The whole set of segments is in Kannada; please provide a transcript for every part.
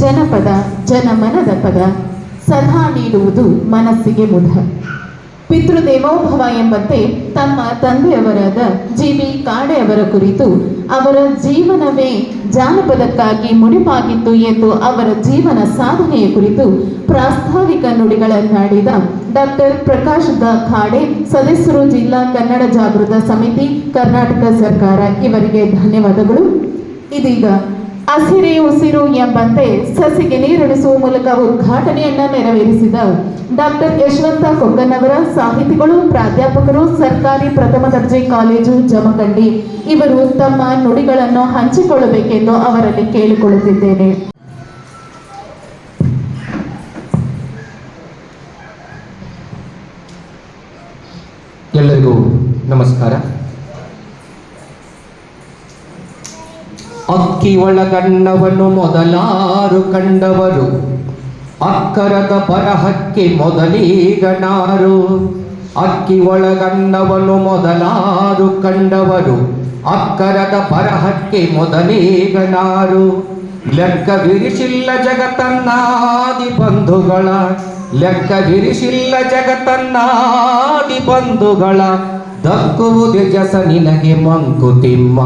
ಜನಪದ ಜನಮನದ ಪದ ಸದಾ ನೀಡುವುದು ಮನಸ್ಸಿಗೆ ಮುದ. ಪಿತೃದೇವೋಭವ ಎಂಬಂತೆ ತಮ್ಮ ತಂದೆಯವರಾದ ಜಿ.ಬಿ. ಕಾಡೆಯವರ ಕುರಿತು ಅವರ ಜೀವನವೇ ಜಾನಪದಕ್ಕಾಗಿ ಮುಡಿಪಾಗಿತ್ತು ಎಂದು ಅವರ ಜೀವನ ಸಾಧನೆಯ ಕುರಿತು ಪ್ರಾಸ್ತಾವಿಕ ನುಡಿಗಳನ್ನಾಡಿದ ಡಾಕ್ಟರ್ ಪ್ರಕಾಶ್ ದ ಖಾಡೆ, ಸದಸ್ಯರು, ಜಿಲ್ಲಾ ಕನ್ನಡ ಜಾಗೃತ ಸಮಿತಿ, ಕರ್ನಾಟಕ ಸರ್ಕಾರ, ಇವರಿಗೆ ಧನ್ಯವಾದಗಳು. ಇದೀಗ ಹಸಿರೇ ಉಸಿರು ಎಂಬಂತೆ ಸಸಿಗೆ ನೀರುಣಿಸುವ ಮೂಲಕ ಉದ್ಘಾಟನೆಯನ್ನ ನೆರವೇರಿಸಿದ ಡಾಕ್ಟರ್ ಯಶವಂತ ಕೊಕ್ಕನವರ, ಸಾಹಿತಿಗಳು, ಪ್ರಾಧ್ಯಾಪಕರು, ಸರ್ಕಾರಿ ಪ್ರಥಮ ದರ್ಜೆ ಕಾಲೇಜು ಜಮಖಂಡಿ, ಇವರು ತಮ್ಮ ನುಡಿಗಳನ್ನು ಹಂಚಿಕೊಳ್ಳಬೇಕೆಂದು ಅವರಲ್ಲಿ ಕೇಳಿಕೊಳ್ಳುತ್ತಿದ್ದೇನೆ. ಎಲ್ಲರಿಗೂ ನಮಸ್ಕಾರ. ಅಕ್ಕಿ ಒಳಗಣ್ಣವನ್ನು ಮೊದಲಾರು ಕಂಡವರು, ಅಕ್ಕರದ ಬರಹಕ್ಕೆ ಮೊದಲೀಗನಾರು. ಅಕ್ಕಿ ಒಳಗಣ್ಣವನ್ನು ಮೊದಲಾರು ಕಂಡವರು, ಅಕ್ಕರದ ಬರಹಕ್ಕೆ ಮೊದಲೀಗನಾರು. ಲೆಕ್ಕವಿರಿಸಿಲ್ಲ ಜಗತ್ತನ್ನಾದಿ ಬಂಧುಗಳ, ಲೆಕ್ಕವಿರಿಸಿಲ್ಲ ಜಗತ್ತನ್ನಾದಿ ಬಂಧುಗಳ. ದಕ್ಕುವುದೇ ಜಸ ನಿನಗೆ ಮಂಕುತಿಮ್ಮ,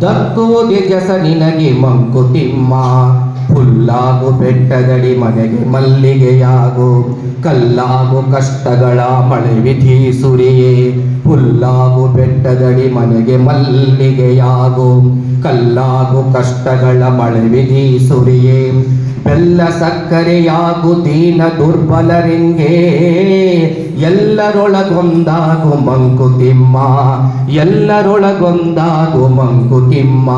ದಕ್ಕುವುದೇ ಜಸ ನಿನಗೆ ಮಂಕುತಿಮ್ಮ. ಹುಲ್ಲಾಗು ಬೆಟ್ಟದಡಿ ಮನೆಗೆ ಮಲ್ಲಿಗೆಯಾಗು, ಕಲ್ಲಾಗು ಕಷ್ಟಗಳ ಮಳೆ ವಿಧಿ ಸುರಿಯೇ. ಹುಲ್ಲಾಗು ಬೆಟ್ಟದಡಿ ಮನೆಗೆ ಮಲ್ಲಿಗೆಯಾಗು, ಕಲ್ಲಾಗು ಕಷ್ಟಗಳ ಮಳೆ ವಿಧಿ ಸುರಿಯೇ. ಬೆಲ್ಲ ಸಕ್ಕರೆಯಾಗು ದೀನ ದುರ್ಬಲರಿಂಗೆ, ಎಲ್ಲರೊಳಗೊಂದಾಗು ಮಂಕುತಿಮ್ಮ, ಎಲ್ಲರೊಳಗೊಂದಾಗು ಮಂಕುತಿಮ್ಮ,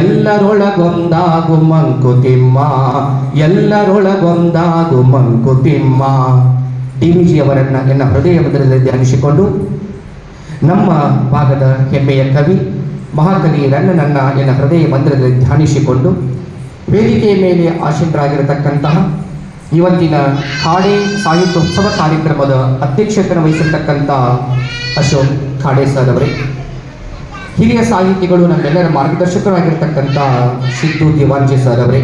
ಎಲ್ಲರೊಳಗೊಂದಾಗು ಮಂಕುತಿಮ್ಮ, ಎಲ್ಲರೊಳಗೊಂದಾಗು ಮಂಕುತಿಮ್ಮ. ಡಿ.ವಿ.ಜಿ. ಅವರನ್ನು ಎನ್ನ ಹೃದಯ ಮಂದಿರದಲ್ಲಿ ಧ್ಯಾನಿಸಿಕೊಂಡು ನಮ್ಮ ಭಾಗದ ಹೆಮ್ಮೆಯ ಕವಿ ಮಹಾಕವಿ ರನ್ನನನ್ನ ಎನ್ನ ಹೃದಯ ಮಂದಿರದಲ್ಲಿ ಧ್ಯಾನಿಸಿಕೊಂಡು ವೇದಿಕೆಯ ಮೇಲೆ ಆಸೀನರಾಗಿರತಕ್ಕಂತಹ ಇವತ್ತಿನ ಖಾಡೆ ಸಾಹಿತ್ಯೋತ್ಸವ ಕಾರ್ಯಕ್ರಮದ ಅಧ್ಯಕ್ಷತೆಯನ್ನು ವಹಿಸಿರ್ತಕ್ಕಂಥ ಅಶೋಕ್ ಖಾಡೆ ಸರ್ ಅವರೇ, ಹಿರಿಯ ಸಾಹಿತಿಗಳು, ನಮ್ಮೆಲ್ಲರ ಮಾರ್ಗದರ್ಶಕರಾಗಿರ್ತಕ್ಕಂಥ ಸಿದ್ದು ದಿವಾನ್ಜಿ ಸರ್ ಅವರೇ,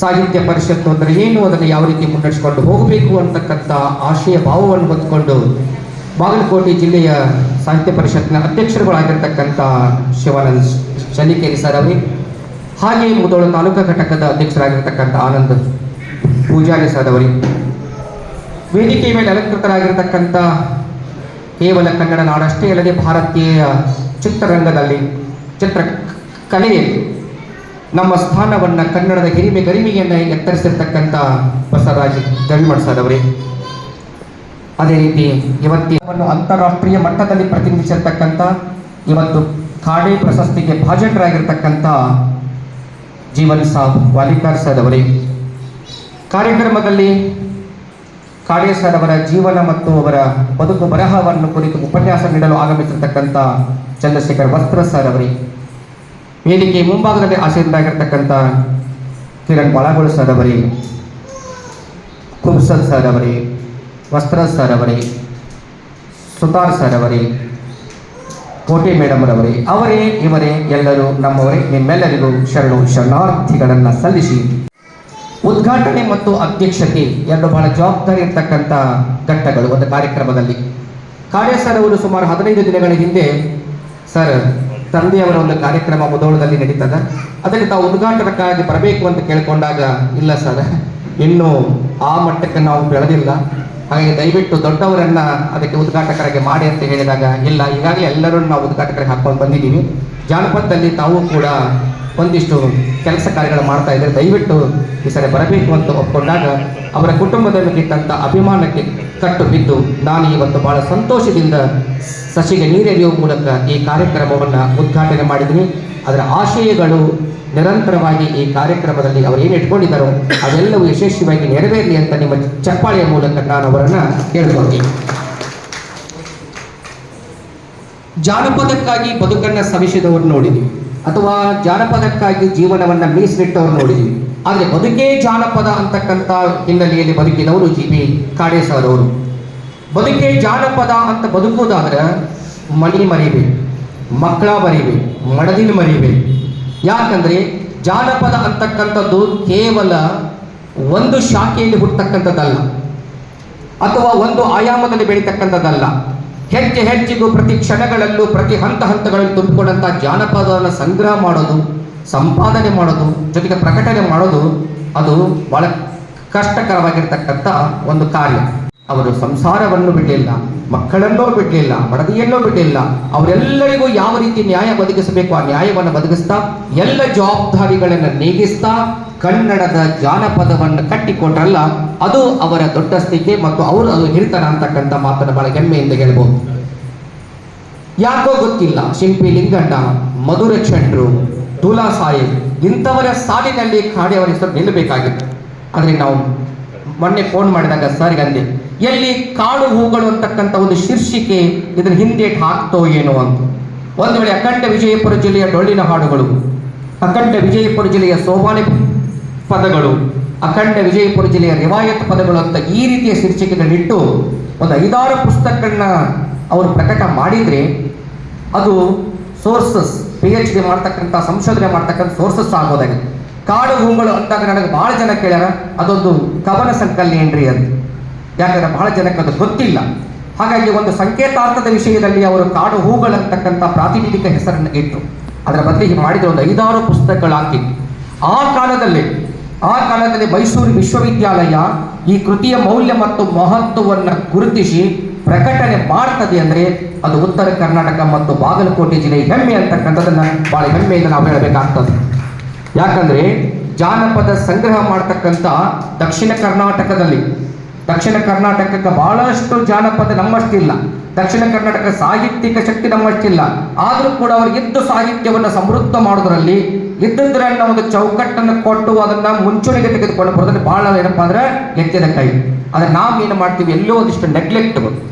ಸಾಹಿತ್ಯ ಪರಿಷತ್ತು ಅಂದರೆ ಏನು, ಅದನ್ನು ಯಾವ ರೀತಿ ಮುನ್ನಡೆಸಿಕೊಂಡು ಹೋಗಬೇಕು ಅಂತಕ್ಕಂಥ ಆಶಯ ಭಾವವನ್ನು ಹೊಂದಿಕೊಂಡು ಬಾಗಲಕೋಟೆ ಜಿಲ್ಲೆಯ ಸಾಹಿತ್ಯ ಪರಿಷತ್ನ ಅಧ್ಯಕ್ಷರುಗಳಾಗಿರ್ತಕ್ಕಂಥ ಶಿವಾನಂದ ಶನಿಕೇರಿ ಸರ್ ಅವರೇ, ಹಾಗೆ ಮುಧೋಳ ತಾಲೂಕಾ ಘಟಕದ ಅಧ್ಯಕ್ಷರಾಗಿರ್ತಕ್ಕಂಥ ಆನಂದ್ ಪೂಜಾರಿ ಸರ್ ಅವರೇ, ವೇದಿಕೆಯ ಮೇಲೆ ಅಲಂಕೃತರಾಗಿರ್ತಕ್ಕಂಥ ಕೇವಲ ಕನ್ನಡ ನಾಡಷ್ಟೇ ಅಲ್ಲದೆ ಭಾರತೀಯ ಚಿತ್ರರಂಗದಲ್ಲಿ ಚಿತ್ರಕಲೆಯಲ್ಲಿ ನಮ್ಮ ಸ್ಥಾನವನ್ನು, ಕನ್ನಡದ ಗರಿಮೆಯನ್ನು ಎತ್ತರಿಸಿರ್ತಕ್ಕಂಥ ಬಸವರಾಜ್ ಗವಿಮಠ್ ಸರ್ ಅವರೇ, ಅದೇ ರೀತಿ ಇವತ್ತಿನ ಅಂತಾರಾಷ್ಟ್ರೀಯ ಮಟ್ಟದಲ್ಲಿ ಪ್ರತಿನಿಧಿಸಿರ್ತಕ್ಕಂಥ ಇವತ್ತು ಖಾಡೆ ಪ್ರಶಸ್ತಿಗೆ ಭಾಜನರಾಗಿರ್ತಕ್ಕಂಥ ಜೀವನ್ ಸಾಬ್ ವಾಲಿಕಾರ್ ಸರ್ ಅವರೇ, ಕಾರ್ಯಕ್ರಮದಲ್ಲಿ ಖಾಡೆ ಸರ್ ಅವರ ಜೀವನ ಮತ್ತು ಅವರ ಬದುಕು ಬರಹವನ್ನು ಕುರಿತು ಉಪನ್ಯಾಸ ನೀಡಲು ಆಗಮಿಸಿರ್ತಕ್ಕಂಥ ಚಂದ್ರಶೇಖರ್ ವಸ್ತ್ರ ಸರ್ ಅವರೇ, ವೇದಿಕೆ ಮುಂಭಾಗದಲ್ಲಿ ಆಸೀನರಾಗಿರ್ತಕ್ಕಂಥ ಕಿರಣ್ ಬಾಳಗೋಳು ಸರ್ ಅವರೇ, ಕುಬ್ಸಲ್ ಸರ್ ಅವರೇ, ವಸ್ತ್ರ ಸರ್ ಅವರೇ, ಸುತಾರ್ ಸರ್ ಅವರೇ, ಕೋಟೆ ಮೇಡಮ್ ರವರೇ, ಅವರೇ ಇವರೇ ಎಲ್ಲರೂ ನಮ್ಮವರೇ, ನಿಮ್ಮೆಲ್ಲರಿಗೂ ಶರಣಾರ್ಥಿಗಳನ್ನು ಸಲ್ಲಿಸಿ ಉದ್ಘಾಟನೆ ಮತ್ತು ಅಧ್ಯಕ್ಷತೆ ಎರಡು ಬಹಳ ಜವಾಬ್ದಾರಿ ಇರ್ತಕ್ಕಂಥ ಘಟ್ಟಗಳು ಒಂದು ಕಾರ್ಯಕ್ರಮದಲ್ಲಿ. ಖಾಡೆ ಸರ್ ಅವರು ಸುಮಾರು 15 ದಿನಗಳ ಹಿಂದೆ ಸರ್ ತಂದೆಯವರ ಒಂದು ಕಾರ್ಯಕ್ರಮ ಮುಧೋಳದಲ್ಲಿ ನಡೀತದ, ಅದಕ್ಕೆ ತಾವು ಉದ್ಘಾಟನಕ್ಕಾಗಿ ಬರಬೇಕು ಅಂತ ಕೇಳಿಕೊಂಡಾಗ, ಇಲ್ಲ ಸರ್ ಇನ್ನೂ ಆ ಮಟ್ಟಕ್ಕೆ ನಾವು ಬೆಳೆದಿಲ್ಲ, ಹಾಗಾಗಿ ದಯವಿಟ್ಟು ದೊಡ್ಡವರನ್ನ ಅದಕ್ಕೆ ಉದ್ಘಾಟಕರಾಗಿ ಮಾಡಿ ಅಂತ ಹೇಳಿದಾಗ, ಇಲ್ಲ ಈಗಾಗಲೇ ಎಲ್ಲರೂ ನಾವು ಉದ್ಘಾಟಕರಿಗೆ ಹಾಕೊಂಡು ಬಂದಿದ್ದೀವಿ, ಜಾನಪದದಲ್ಲಿ ತಾವು ಕೂಡ ಒಂದಿಷ್ಟು ಕೆಲಸ ಕಾರ್ಯಗಳು ಮಾಡ್ತಾ ಇದ್ದಾರೆ, ದಯವಿಟ್ಟು ಈ ಸರಿ ಬರಬೇಕು ಅಂತ ಒಪ್ಪಿಕೊಂಡಾಗ ಅವರ ಕುಟುಂಬದ ಮೇಲಿದ್ದಂಥ ಅಭಿಮಾನಕ್ಕೆ ಕಟ್ಟು ಬಿದ್ದು ನಾನು ಇವತ್ತು ಬಹಳ ಸಂತೋಷದಿಂದ ಸಸಿಗೆ ನೀರೆರೆಯುವ ಮೂಲಕ ಈ ಕಾರ್ಯಕ್ರಮವನ್ನು ಉದ್ಘಾಟನೆ ಮಾಡಿದ್ದೀನಿ. ಅದರ ಆಶಯಗಳು ನಿರಂತರವಾಗಿ ಈ ಕಾರ್ಯಕ್ರಮದಲ್ಲಿ ಅವರು ಏನು ಇಟ್ಕೊಂಡಿದ್ದಾರೋ ಅದೆಲ್ಲವೂ ಯಶಸ್ವಿಯಾಗಿ ನೆರವೇರಲಿ ಅಂತ ನಿಮ್ಮ ಚಪ್ಪಾಳೆಯ ಮೂಲಕ ನಾನು ಅವರನ್ನು ಕೇಳ್ಕೊಳ್ತೀನಿ. ಜಾನಪದಕ್ಕಾಗಿ ಬದುಕನ್ನು ಸವಿಸಿದವರು ನೋಡಿದ್ದೀವಿ, ಅಥವಾ ಜಾನಪದಕ್ಕಾಗಿ ಜೀವನವನ್ನು ಮೀಸಲಿಟ್ಟವರು ನೋಡಿದ್ದೀವಿ. ಆದರೆ ಬದುಕೇ ಜಾನಪದ ಅಂತಕ್ಕಂಥ ಹಿನ್ನೆಲೆಯಲ್ಲಿ ಬದುಕಿದವರು ಜಿ.ಬಿ. ಕಾಡೆ ಸರ್ ಅವರು. ಬದುಕೇ ಜಾನಪದ ಅಂತ ಬದುಕುವುದಾದ್ರೆ ಮನೆ ಮರಿಬೇಕು, ಮಕ್ಕಳ ಮರಿಬೇಕು, ಮಡದಿನ ಮರಿಬೇಕು. ಯಾಕಂದರೆ ಜಾನಪದ ಅಂತಕ್ಕಂಥದ್ದು ಕೇವಲ ಒಂದು ಶಾಖೆಯಲ್ಲಿ ಹುಟ್ಟತಕ್ಕಂಥದ್ದಲ್ಲ, ಅಥವಾ ಒಂದು ಆಯಾಮದಲ್ಲಿ ಬೆಳೀತಕ್ಕಂಥದ್ದಲ್ಲ. ಹೆಜ್ಜೆ ಹೆಜ್ಜೆಗೂ ಪ್ರತಿ ಕ್ಷಣಗಳಲ್ಲೂ ಪ್ರತಿ ಹಂತಗಳಲ್ಲಿ ತುಂಬಿಕೊಂಡಂಥ ಜಾನಪದವನ್ನು ಸಂಗ್ರಹ ಮಾಡೋದು, ಸಂಪಾದನೆ ಮಾಡೋದು, ಜೊತೆಗೆ ಪ್ರಕಟಣೆ ಮಾಡೋದು ಅದು ಬಹಳ ಕಷ್ಟಕರವಾಗಿರ್ತಕ್ಕಂಥ ಒಂದು ಕಾರ್ಯ. ಅವರು ಸಂಸಾರವನ್ನು ಬಿಡಲಿಲ್ಲ, ಮಕ್ಕಳನ್ನೂ ಬಿಡಲಿಲ್ಲ, ಮಡದಿಯನ್ನೂ ಬಿಡಲಿಲ್ಲ. ಅವರೆಲ್ಲರಿಗೂ ಯಾವ ರೀತಿ ನ್ಯಾಯ ಒದಗಿಸಬೇಕು ಆ ನ್ಯಾಯವನ್ನು ಒದಗಿಸ್ತಾ, ಎಲ್ಲ ಜವಾಬ್ದಾರಿಗಳನ್ನು ನೀಗಿಸ್ತಾ ಕನ್ನಡದ ಜಾನಪದವನ್ನು ಕಟ್ಟಿಕೊಟ್ರಲ್ಲ, ಅದು ಅವರ ದೊಡ್ಡಸ್ತಿಕೆ ಮತ್ತು ಅವರು ಅದು ಹಿರಿತನ ಅಂತಕ್ಕಂಥ ಮಾತನ್ನು ಬಹಳ ಹೆಮ್ಮೆಯಿಂದ ಹೇಳ್ಬೋದು. ಯಾಕೋ ಗೊತ್ತಿಲ್ಲ, ಶಿಲ್ಪಿ ಲಿಂಗಣ್ಣ, ಮಧುರ ಚಂದ್ರು, ತುಲಾ ಸಾಹೇಬ್ ಇಂಥವರ ಸಾಲಿನಲ್ಲಿ ಕಾಡೆಯವರ ಹೆಸರು ನಿಲ್ಲಬೇಕಾಗಿತ್ತು. ಆದರೆ ನಾವು ಮೊನ್ನೆ ಫೋನ್ ಮಾಡಿದಾಗ ಸರ್ಗೆ ಅಂದೆ, ಎಲ್ಲಿ ಕಾಡು ಹೂಗಳು ಅಂತಕ್ಕಂಥ ಒಂದು ಶೀರ್ಷಿಕೆ ಇದನ್ನ ಹಿಂದೇಟ್ ಹಾಕ್ತೋ ಏನೋ ಅಂತ. ಒಂದು ವೇಳೆ ಅಖಂಡ ವಿಜಯಪುರ ಜಿಲ್ಲೆಯ ಡೊಳ್ಳಿನ ಹಾಡುಗಳು, ಅಖಂಡ ವಿಜಯಪುರ ಜಿಲ್ಲೆಯ ಸೋಮಾನಿ ಪದಗಳು, ಅಖಂಡ ವಿಜಯಪುರ ಜಿಲ್ಲೆಯ ರಿವಾಯತ್ ಪದಗಳು ಅಂತ ಈ ರೀತಿಯ ಶೀರ್ಷಿಕೆಗಳಿಟ್ಟು ಒಂದು 5-6 ಪುಸ್ತಕಗಳನ್ನ ಅವರು ಪ್ರಕಟ ಮಾಡಿದರೆ ಅದು ಸೋರ್ಸಸ್, PhD ಮಾಡ್ತಕ್ಕಂಥ ಸಂಶೋಧನೆ ಮಾಡ್ತಕ್ಕಂಥ ಸೋರ್ಸಸ್ ಆಗೋದಾಗಿದೆ. ಕಾಡು ಹೂಗಳು ಅಂದಾಗ ನನಗೆ ಬಹಳ ಜನ ಕೇಳ್ಯಾರ ಅದೊಂದು ಕವನ ಸಂಕಲನ ಏನ್ರಿ ಅಂತ. ಯಾಕಂದ್ರೆ ಬಹಳ ಜನಕ್ಕೆ ಅದು ಗೊತ್ತಿಲ್ಲ. ಹಾಗಾಗಿ ಒಂದು ಸಂಕೇತಾರ್ಥದ ವಿಷಯದಲ್ಲಿ ಅವರು ಕಾಡು ಹೂಗಳಂತಕ್ಕಂಥ ಪ್ರಾತಿನಿಧಿಕ ಹೆಸರನ್ನು ಇಟ್ಟರು. ಅದರ ಬದಲಿಗೆ ಮಾಡಿದ ಒಂದು 5-6 ಪುಸ್ತಕಗಳಾಗಿ ಆ ಕಾಲದಲ್ಲಿ ಮೈಸೂರು ವಿಶ್ವವಿದ್ಯಾಲಯ ಈ ಕೃತಿಯ ಮೌಲ್ಯ ಮತ್ತು ಮಹತ್ವವನ್ನು ಗುರುತಿಸಿ ಪ್ರಕಟಣೆ ಮಾಡ್ತದೆ ಅಂದರೆ ಅದು ಉತ್ತರ ಕರ್ನಾಟಕ ಮತ್ತು ಬಾಗಲಕೋಟೆ ಜಿಲ್ಲೆಯ ಹೆಮ್ಮೆ ಅಂತಕ್ಕಂಥದ್ದನ್ನು ಬಹಳ ಹೆಮ್ಮೆಯಿಂದ ನಾವು ಹೇಳಬೇಕಾಗ್ತದೆ. ಯಾಕಂದ್ರೆ ಜಾನಪದ ಸಂಗ್ರಹ ಮಾಡ್ತಕ್ಕಂಥ ದಕ್ಷಿಣ ಕರ್ನಾಟಕಕ್ಕೆ ಬಹಳಷ್ಟು ಜಾನಪದ ನಮ್ಮಷ್ಟಿಲ್ಲ. ದಕ್ಷಿಣ ಕರ್ನಾಟಕ ಸಾಹಿತ್ಯಿಕ ಶಕ್ತಿ ನಮ್ಮಷ್ಟಿಲ್ಲ. ಆದರೂ ಕೂಡ ಅವ್ರಿಗಿದ್ದು ಸಾಹಿತ್ಯವನ್ನು ಸಮೃದ್ಧ ಮಾಡೋದ್ರಲ್ಲಿ ಇದ್ದದ್ರನ್ನ ಒಂದು ಚೌಕಟ್ಟನ್ನು ಕೊಟ್ಟು ಅದನ್ನ ಮುಂಚೂಣಿಗೆ ತೆಗೆದುಕೊಂಡು ಬರೋದ್ರಲ್ಲಿ ಬಹಳ ಏನಪ್ಪಾ ಅಂದ್ರೆ ಎತ್ತಿದ ಕೈ. ಆದ್ರೆ ನಾವೇನು ಮಾಡ್ತೀವಿ, ಎಲ್ಲೋ ಒಂದಿಷ್ಟು ನೆಗ್ಲೆಕ್ಟ್,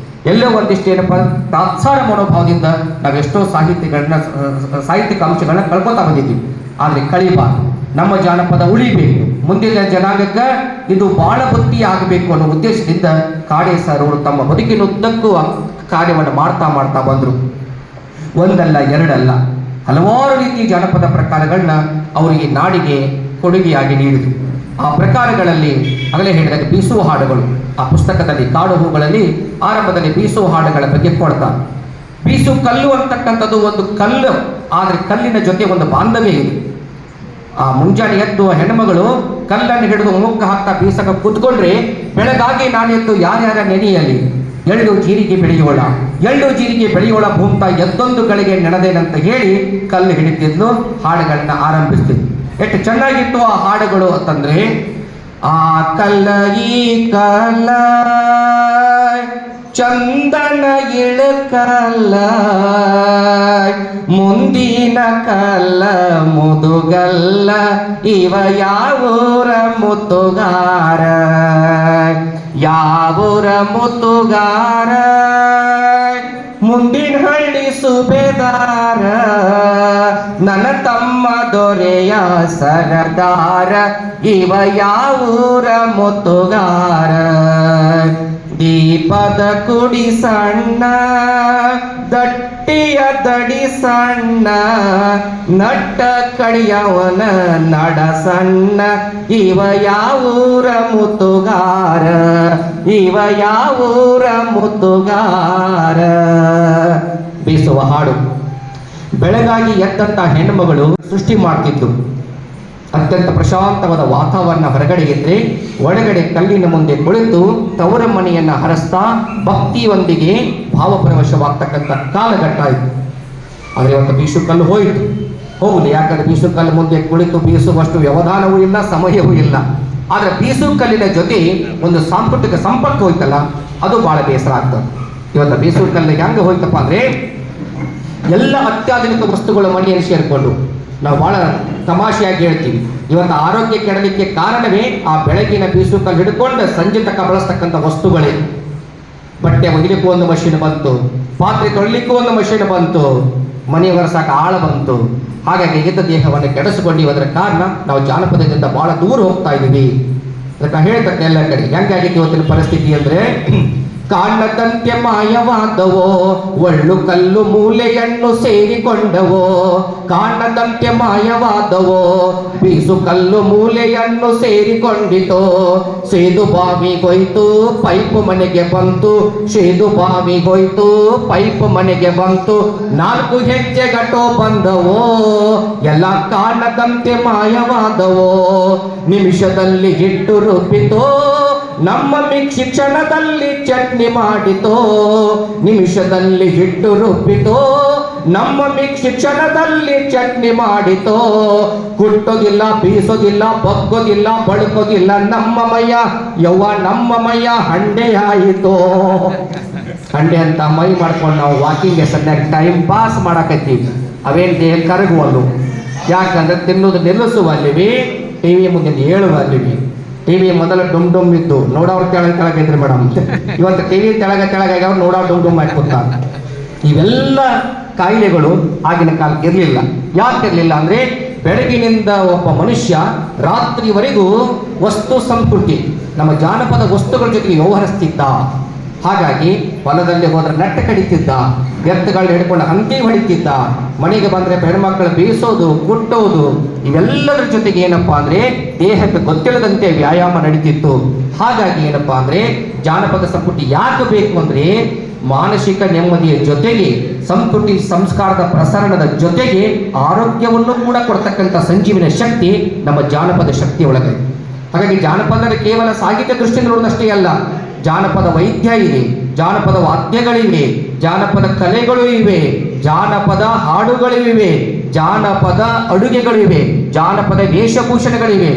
ಎಲ್ಲೋ ಒಂದಿಷ್ಟು ಏನಪ್ಪಾ ತಾತ್ಸಾರ ಮನೋಭಾವದಿಂದ ನಾವೆಷ್ಟೋ ಸಾಹಿತ್ಯಿಕ ಅಂಶಗಳನ್ನ ಕಳ್ಕೊತಾ ಬಂದಿದ್ದೀವಿ. ಆದರೆ ಕಳಿಬಾರ್ದು, ನಮ್ಮ ಜಾನಪದ ಉಳಿಬೇಕು, ಮುಂದಿನ ಜನಾಂಗಕ್ಕೆ ಇದು ಬಹಳ ಬುದ್ಧಿ ಆಗಬೇಕು ಅನ್ನೋ ಉದ್ದೇಶದಿಂದ ಕಾಡೆ ಸರ್ ಅವರು ತಮ್ಮ ಬದುಕಿನುದ್ದಕ್ಕೂ ಕಾರ್ಯವನ್ನು ಮಾಡ್ತಾ ಬಂದರು. ಒಂದಲ್ಲ ಎರಡಲ್ಲ ಹಲವಾರು ರೀತಿಯ ಜಾನಪದ ಪ್ರಕಾರಗಳನ್ನ ಅವರಿಗೆ ನಾಡಿಗೆ ಕೊಡುಗೆಯಾಗಿ ನೀಡಿದರು. ಆ ಪ್ರಕಾರಗಳಲ್ಲಿ ಆಗಲೇ ಹೇಳಿದಾಗ ಬೀಸುವ ಹಾಡುಗಳು, ಆ ಪುಸ್ತಕದಲ್ಲಿ ಕಾಡು ಹೂಗಳಲ್ಲಿ ಆರಂಭದಲ್ಲಿ ಬೀಸುವ ಹಾಡುಗಳ ಬಗ್ಗೆ ಕೊಡ್ತಾರೆ. ಬೀಸು ಕಲ್ಲು ಅಂತಕ್ಕಂಥದ್ದು ಒಂದು ಕಲ್ಲು, ಆದರೆ ಕಲ್ಲಿನ ಜೊತೆ ಒಂದು ಬಾಂಧವ್ಯ ಇದೆ. ಆ ಮುಂಜಾನೆ ಎದ್ದು ಹೆಣ್ಮಗಳು ಕಲ್ಲನ್ನು ಹಿಡಿದು ಮುಖ ಹಾಕ್ತಾ ಬೀಸಕ ಕೂತ್ಕೊಂಡ್ರೆ ಬೆಳಗಾಗಿ ನಾನೆದ್ದು ಯಾರ್ಯಾರ ನೆನೆಯಲ್ಲಿ ಎಳ್ಳು ಜೀರಿಗೆ ಬೆಳೆಯೋಳ ಭೂಮ್ತ ಎದ್ದೊಂದು ಗಳಿಗೆ ನೆನದೇನಂತ ಹೇಳಿ ಕಲ್ಲು ಹಿಡಿತಿದ್ಲು, ಹಾಡುಗಳನ್ನ ಆರಂಭಿಸ್ತಿದ್ಲು. ಎಷ್ಟು ಚೆನ್ನಾಗಿತ್ತು ಆ ಹಾಡುಗಳು ಅಂತಂದ್ರೆ, ಆ ಕಲ್ಲ ಈ ಕಲ್ಲ ಚಂದನ ಇಳಕಲ್ಲ, ಮುಂದಿನ ಕಲ್ಲ ಮುದುಗಲ್ಲ, ಇವ ಯಾವೂರ ಮುತ್ತುಗಾರ, ಮುಂದಿನ ಹಳ್ಳಿ ಸುಬೇದಾರ, ನನ್ನ ತಮ್ಮ ದೊರೆಯ ಸರದಾರ, ಇವ ಯಾವೂರ ಮುತ್ತುಗಾರ, ದೀಪದ ಕುಡಿ ಸಣ್ಣ ದಟ್ಟಿಯ ದಡಿ ಸಣ್ಣ, ನಟ್ಟ ಕಡಿಯವನ ನಡ ಸಣ್ಣ, ಇವ ಯಾವೂರ ಮುತ್ತುಗಾರ, ಇವ ಯಾವೂರ ಮುತ್ತುಗಾರ. ಬೀಸುವ ಹಾಡು. ಬೆಳಗಾಗಿ ಎದ್ದಂತ ಹೆಣ್ಣುಮಗಳು ಸೃಷ್ಟಿ ಮಾಡ್ತಿದ್ದು ಅತ್ಯಂತ ಪ್ರಶಾಂತವಾದ ವಾತಾವರಣ ಹೊರಗಡೆ ಇದ್ರೆ, ಒಳಗಡೆ ಕಲ್ಲಿನ ಮುಂದೆ ಕುಳಿತು ತವರ ಮನೆಯನ್ನ ಹರಸ್ತಾ ಭಕ್ತಿಯೊಂದಿಗೆ ಭಾವಪರವಶವಾಗ್ತಕ್ಕಂಥ ಕಾಲಘಟ್ಟ ಇತ್ತು. ಆದರೆ ಇವತ್ತು ಬೀಸು ಕಲ್ಲು ಹೋಗಲಿ, ಯಾಕಂದ್ರೆ ಬೀಸು ಕಲ್ಲು ಮುಂದೆ ಕುಳಿತು ಬೀಸುವಷ್ಟು ವ್ಯವಧಾನವೂ ಇಲ್ಲ, ಸಮಯವೂ ಇಲ್ಲ. ಆದರೆ ಬೀಸು ಕಲ್ಲಿನ ಜೊತೆ ಒಂದು ಸಾಂಸ್ಕೃತಿಕ ಸಂಪರ್ಕ ಹೋಯ್ತಲ್ಲ, ಅದು ಬಹಳ ಬೇಸರ ಆಗ್ತದೆ. ಇವತ್ತು ಬೀಸು ಕಲ್ಲಿಗೆ ಹೆಂಗೆ ಹೋಯ್ತಪ್ಪ ಅಂದ್ರೆ, ಎಲ್ಲ ಅತ್ಯಾಧುನಿಕ ವಸ್ತುಗಳು ಮನೆಯಲ್ಲಿ ಸೇರಿಕೊಂಡು ನಾವು ಬಹಳ ತಮಾಷೆಯಾಗಿ ಹೇಳ್ತೀವಿ. ಇವತ್ತು ಆರೋಗ್ಯ ಕೆಡಲಿಕ್ಕೆ ಕಾರಣವೇ ಆ ಬೆಳಗಿನ ಬೀಸು ಕಲ್ಲು ಹಿಡ್ಕೊಂಡು ಸಂಜೆ ತಕ್ಕ ಬಳಸ್ತಕ್ಕಂಥ ವಸ್ತುಗಳೇ. ಬಟ್ಟೆ ಒಗಿಲಿಕ್ಕೂ ಒಂದು ಮಷೀನ್ ಬಂತು, ಪಾತ್ರೆ ತೊಳಿಲಿಕ್ಕೂ ಒಂದು ಮಷೀನ್ ಬಂತು, ಮನೆ ಒರೆಸಾಕ ಆಳ ಬಂತು. ಹಾಗಾಗಿ ಇದ್ದ ದೇಹವನ್ನು ಕೆಡಿಸಿಕೊಂಡಿವಿ. ಅದರ ಕಾರಣ ನಾವು ಜಾನಪದದಿಂದ ಬಹಳ ದೂರ ಹೋಗ್ತಾ ಇದ್ದೀವಿ. ಅದಕ್ಕೆ ಹೇಳ್ತಕ್ಕ ಎಲ್ಲ ಕಡೆ ಹೆಂಗಾಗಿತ್ತು ಇವತ್ತಿನ ಪರಿಸ್ಥಿತಿ ಅಂದರೆ, ಕಾಣದಂತೆ ಮಾಯವಾದವೋ, ಒಳ್ಳು ಕಲ್ಲು ಮೂಲೆಯನ್ನು ಸೇರಿಕೊಂಡವೋ. ಕಾಣದಂತೆ ಮಾಯವಾದವೋ, ಬೀಸು ಕಲ್ಲು ಮೂಲೆಯನ್ನು ಸೇರಿಕೊಂಡಿತೋ. ಸೇದು ಬಾವಿಗೋಯ್ತು ಪೈಪು ಮನೆಗೆ ಬಂತು, ಸೇದು ಬಾವಿಗೋಯ್ತು ಪೈಪು ಮನೆಗೆ ಬಂತು. 4 ಹೆಜ್ಜೆ ಗಟೋ ಬಂದವೋ, ಎಲ್ಲ ಕಾಣದಂತೆ ಮಾಯವಾದವೋ. ನಿಮಿಷದಲ್ಲಿ ಹಿಟ್ಟು ರುಬ್ಬಿತೋ, ನಮ್ಮ ಶಿಕ್ಷಣದಲ್ಲಿ ಚಟ್ನಿ ಮಾಡಿತೋ. ನಿಮಿಷದಲ್ಲಿ ಹಿಟ್ಟು ರುಬ್ಬಿತೋ, ನಮ್ಮ ಶಿಕ್ಷಣದಲ್ಲಿ ಚಟ್ನಿ ಮಾಡಿತೋ. ಕುಟ್ಟೋದಿಲ್ಲ, ಬೀಸೋದಿಲ್ಲ, ಬಗ್ಗೋದಿಲ್ಲ, ಬಳ್ಕೋದಿಲ್ಲ ನಮ್ಮ ಮೈಯ. ಯವ್ವ ನಮ್ಮ ಮೈಯ ಹಂಡೆ ಆಯಿತೋ. ಹಂಡೆ ಅಂತ ಮೈ ಮಾಡ್ಕೊಂಡು ನಾವು ವಾಕಿಂಗ್ ಹೆಸರಿನಾಗ ಟೈಮ್ ಪಾಸ್ ಮಾಡಕತ್ತೀವಿ. ಅವೇನು ದೇಹ ಕರಗುವಲ್ಲು. ಯಾಕಂದ್ರೆ ತಿನ್ನೋದು ನಿಲ್ಲಿಸುವಲ್ಲಿವಿ, ಟಿವಿ ಮುಂದೆ ಹೇಳುವಲ್ಲಿವಿ. ಟಿವಿ ಮೊದಲು ಡುಮ್ ಇದ್ದು ನೋಡೋರು ಕೆಳಗಿದ್ರಿ ಮೇಡಮ್. ಇವತ್ತು ಟಿವಿ ತೆಳಗಾಗ್ಯಾವ, ನೋಡೋರು ಡುಮ್ ಹಾಕುತ್ತಾರೆ. ಇವೆಲ್ಲ ಕಾಯಿಲೆಗಳು ಆಗಿನ ಕಾಲಕ್ಕೆ ಇರಲಿಲ್ಲ. ಯಾಕಿರಲಿಲ್ಲ ಅಂದರೆ ಬೆಳಗಿನಿಂದ ಒಬ್ಬ ಮನುಷ್ಯ ರಾತ್ರಿವರೆಗೂ ವಸ್ತು ಸಂಸ್ಕೃತಿ, ನಮ್ಮ ಜಾನಪದ ವಸ್ತುಗಳ ಜೊತೆಗೆ ವ್ಯವಹರಿಸ್ತಿದ್ದ. ಹಾಗಾಗಿ ಹೊಲದಲ್ಲಿ ಹೋದ್ರೆ ನೆಟ್ಟ ಕಡಿತಿದ್ದ, ಎತ್ತುಗಳನ್ನ ಹಿಡ್ಕೊಂಡು ಹಂತಿ ಹೊಡಿತಿದ್ದ. ಮನೆಗೆ ಬಂದರೆ ಹೆಣ್ಮಕ್ಳು ಬೀಸೋದು, ಕುಟ್ಟೋದು, ಇವೆಲ್ಲದರ ಜೊತೆಗೆ ಏನಪ್ಪಾ ಅಂದರೆ ದೇಹಕ್ಕೆ ಗೊತ್ತಿಲ್ಲದಂತೆ ವ್ಯಾಯಾಮ ನಡೀತಿತ್ತು. ಹಾಗಾಗಿ ಏನಪ್ಪಾ ಅಂದರೆ ಜಾನಪದ ಸಂಸ್ಕೃತಿ ಯಾಕೆ ಬೇಕು ಅಂದರೆ ಮಾನಸಿಕ ನೆಮ್ಮದಿಯ ಜೊತೆಗೆ ಸಂಸ್ಕೃತಿ ಸಂಸ್ಕಾರದ ಪ್ರಸರಣದ ಜೊತೆಗೆ ಆರೋಗ್ಯವನ್ನು ಕೂಡ ಕೊಡ್ತಕ್ಕಂಥ ಸಂಜೀವಿನ ಶಕ್ತಿ ನಮ್ಮ ಜಾನಪದ ಶಕ್ತಿ ಒಳಗೆ. ಹಾಗಾಗಿ ಜಾನಪದದ ಕೇವಲ ಸಾಹಿತ್ಯ ದೃಷ್ಟಿಯಿಂದ ನೋಡೋದಷ್ಟೇ ಅಲ್ಲ, ಜಾನಪದ ವೈದ್ಯ ಇದೆ, ಜಾನಪದ ವಾದ್ಯಗಳಿವೆ, ಜಾನಪದ ಕಲೆಗಳು ಇವೆ, ಜಾನಪದ ಹಾಡುಗಳಿವೆ, ಜಾನಪದ ಅಡುಗೆಗಳಿವೆ, ಜಾನಪದ ವೇಷಭೂಷಣಗಳಿವೆ.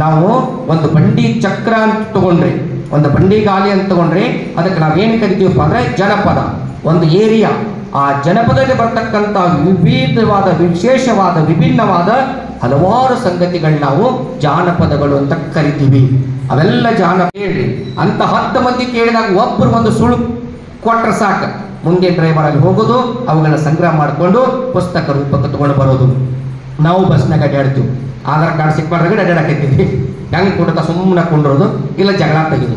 ನಾವು ಒಂದು ಬಂಡಿ ಚಕ್ರ ಅಂತ ತಗೊಂಡ್ರೆ, ಒಂದು ಬಂಡಿ ಗಾಲಿ ಅಂತ ತಗೊಂಡ್ರೆ ಅದಕ್ಕೆ ನಾವೇನು ಕರಿತೀವಪ್ಪ ಅಂದರೆ ಜನಪದ. ಒಂದು ಏರಿಯಾ, ಆ ಜನಪದಕ್ಕೆ ಬರ್ತಕ್ಕಂಥ ವಿವಿಧವಾದ, ವಿಶೇಷವಾದ, ವಿಭಿನ್ನವಾದ ಹಲವಾರು ಸಂಗತಿಗಳು ನಾವು ಜಾನಪದಗಳು ಅಂತ ಕರಿತೀವಿ. ಅವೆಲ್ಲ ಕೇಳಿ ಅಂತ 10 ಮಂದಿ ಕೇಳಿದಾಗ ಒಬ್ಬರು ಒಂದು ಸುಳ್ಳು ಕೊಟ್ಟರೆ ಸಾಕು, ಮುಂದೆ ಡ್ರೈವರ್ ಅಲ್ಲಿ ಹೋಗೋದು, ಅವುಗಳನ್ನ ಸಂಗ್ರಹ ಮಾಡಿಕೊಂಡು ಪುಸ್ತಕ ರೂಪಕ್ಕೆ ತಗೊಂಡು ಬರೋದು. ನಾವು ಬಸ್ನಾಗ ಅಡ್ಡಾಡ್ತೀವಿ, ಆಧಾರ್ ಕಾರ್ಡ್ ಸಿಕ್ಕೊಂಡ್ರೆ ಅಡ್ಡಾಡಕತ್ತೀವಿ. ಹೆಂಗೆ ಕೊಡ್ತಾ ಸುಮ್ಮನೆ ಕೊಂಡ್ರೋದು, ಇಲ್ಲ ಜಗಳ ತೆಗೆದು.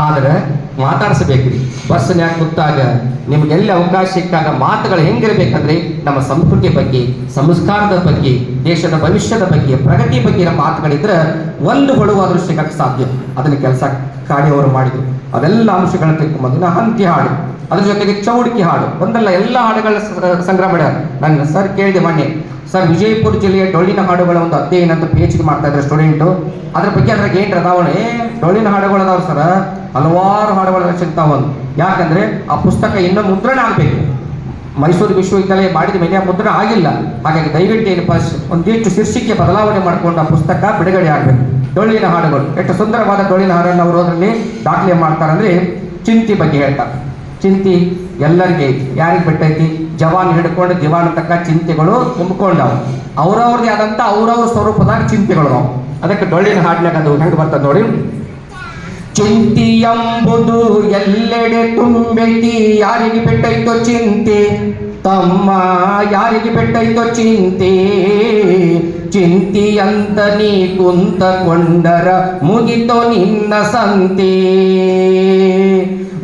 ಆದರೆ ಮಾತಾಡಿಸ್ಬೇಕ್ರಿ ಬಸ್ನ್ಯಾಗ ಕೂತಾಗ, ನಿಮ್ಗೆಲ್ಲ ಅವಕಾಶ ಸಿಕ್ಕಾಗ ಮಾತುಗಳು ಹೆಂಗಿರ್ಬೇಕಂದ್ರೆ ನಮ್ಮ ಸಂಸ್ಕೃತಿ ಬಗ್ಗೆ, ಸಂಸ್ಕಾರದ ಬಗ್ಗೆ, ದೇಶದ ಭವಿಷ್ಯದ ಬಗ್ಗೆ, ಪ್ರಗತಿ ಬಗ್ಗೆ ನಮ್ಮ ಮಾತುಗಳಿದ್ರೆ ಒಂದು ಹೊಳುವಾದ್ರೂ ಸಿಗಕ್ಕೆ ಸಾಧ್ಯ. ಅದನ್ನ ಕೆಲಸ ಕಾಡಿಯವರು ಮಾಡಿದ್ರು. ಅವೆಲ್ಲ ಅಂಶಗಳನ್ನ ತಿಳ್ಕೊಂಬಂದು ನಾ ಹಂತಿ ಹಾಡು, ಅದ್ರ ಜೊತೆಗೆ ಚೌಡಿಕೆ ಹಾಡು, ಒಂದಲ್ಲ ಎಲ್ಲ ಹಾಡುಗಳ ಸಂಗ್ರಹ ಮಾಡ್ಯಾರ. ನನ್ನ ಸರ್ ಕೇಳಿದೆ ಮೊನ್ನೆ, ಸರ್ ವಿಜಯಪುರ ಜಿಲ್ಲೆಯ ಡೊಳ್ಳಿನ ಹಾಡುಗಳ ಒಂದು ಅಧ್ಯಯನ ಅಂತ PhD ಮಾಡ್ತಾ ಇದ್ದಾರೆ ಸ್ಟೂಡೆಂಟು. ಅದ್ರ ಬಗ್ಗೆ ಅದ್ರಾಗ ಏನು ಅದಾವಣೆ, ಡೊಳ್ಳಿನ ಹಾಡುಗಳು ಅದಾವ ಸರ್, ಹಲವಾರು ಹಾಡುಗಳ ಸಿಗ್ತಾವ. ಯಾಕಂದ್ರೆ ಆ ಪುಸ್ತಕ ಇನ್ನೂ ಮುದ್ರಣ ಆಗಬೇಕು. ಮೈಸೂರು ವಿಶ್ವವಿದ್ಯಾಲಯ ಮಾಡಿದ ಮೇಲೆ ಮುದ್ರಣ ಆಗಿಲ್ಲ. ಹಾಗಾಗಿ ದಯವಿಟ್ಟು ಏನು ಒಂದಿಷ್ಟು ಶೀರ್ಷಿಕೆ ಬದಲಾವಣೆ ಮಾಡಿಕೊಂಡು ಆ ಪುಸ್ತಕ ಬಿಡುಗಡೆ ಆಗಬೇಕು. ಡೊಳ್ಳಿನ ಹಾಡುಗಳು ಎಷ್ಟು ಸುಂದರವಾದ ಡೊಳ್ಳಿನ ಹಾಡನ್ನು ಅವರು ಅದರಲ್ಲಿ ದಾಖಲೆ ಮಾಡ್ತಾರಂದ್ರೆ, ಚಿಂತಿ ಬಗ್ಗೆ ಹೇಳ್ತಾರೆ. ಚಿಂತಿ ಎಲ್ಲರಿಗೆ ಯಾರಿಗೆ ಬಿಟ್ಟೈತಿ, ಜವಾನ್ ಹಿಡ್ಕೊಂಡು ದಿವಾನ್ ತಕ್ಕ ಚಿಂತೆಗಳು ತುಂಬಿಕೊಂಡವು. ಅವ್ರವ್ರದೇ ಆದಂಥ ಅವ್ರವ್ರ ಸ್ವರೂಪದಾಗ ಚಿಂತೆಗಳು ನಾವು. ಅದಕ್ಕೆ ಡೊಳ್ಳಿನ ಹಾಡಿನಾಗ ಅದು ಹೆಂಗೆ ಬರ್ತದೆ ನೋಡಿ. ಚಿಂತಿ ಎಂಬುದು ಎಲ್ಲೆಡೆ ತುಂಬೈತಿ, ಯಾರಿಗೆ ಬಿಟ್ಟೈತೋ ಚಿಂತೆ ತಮ್ಮ, ಯಾರಿಗೆ ಬಿಟ್ಟೈತೋ ಚಿಂತೆ. ಚಿಂತಿ ಅಂತ ನೀ ಕುಂತಕೊಂಡರ ಮುಗಿತೋ ನಿನ್ನ ಸಂತೆ.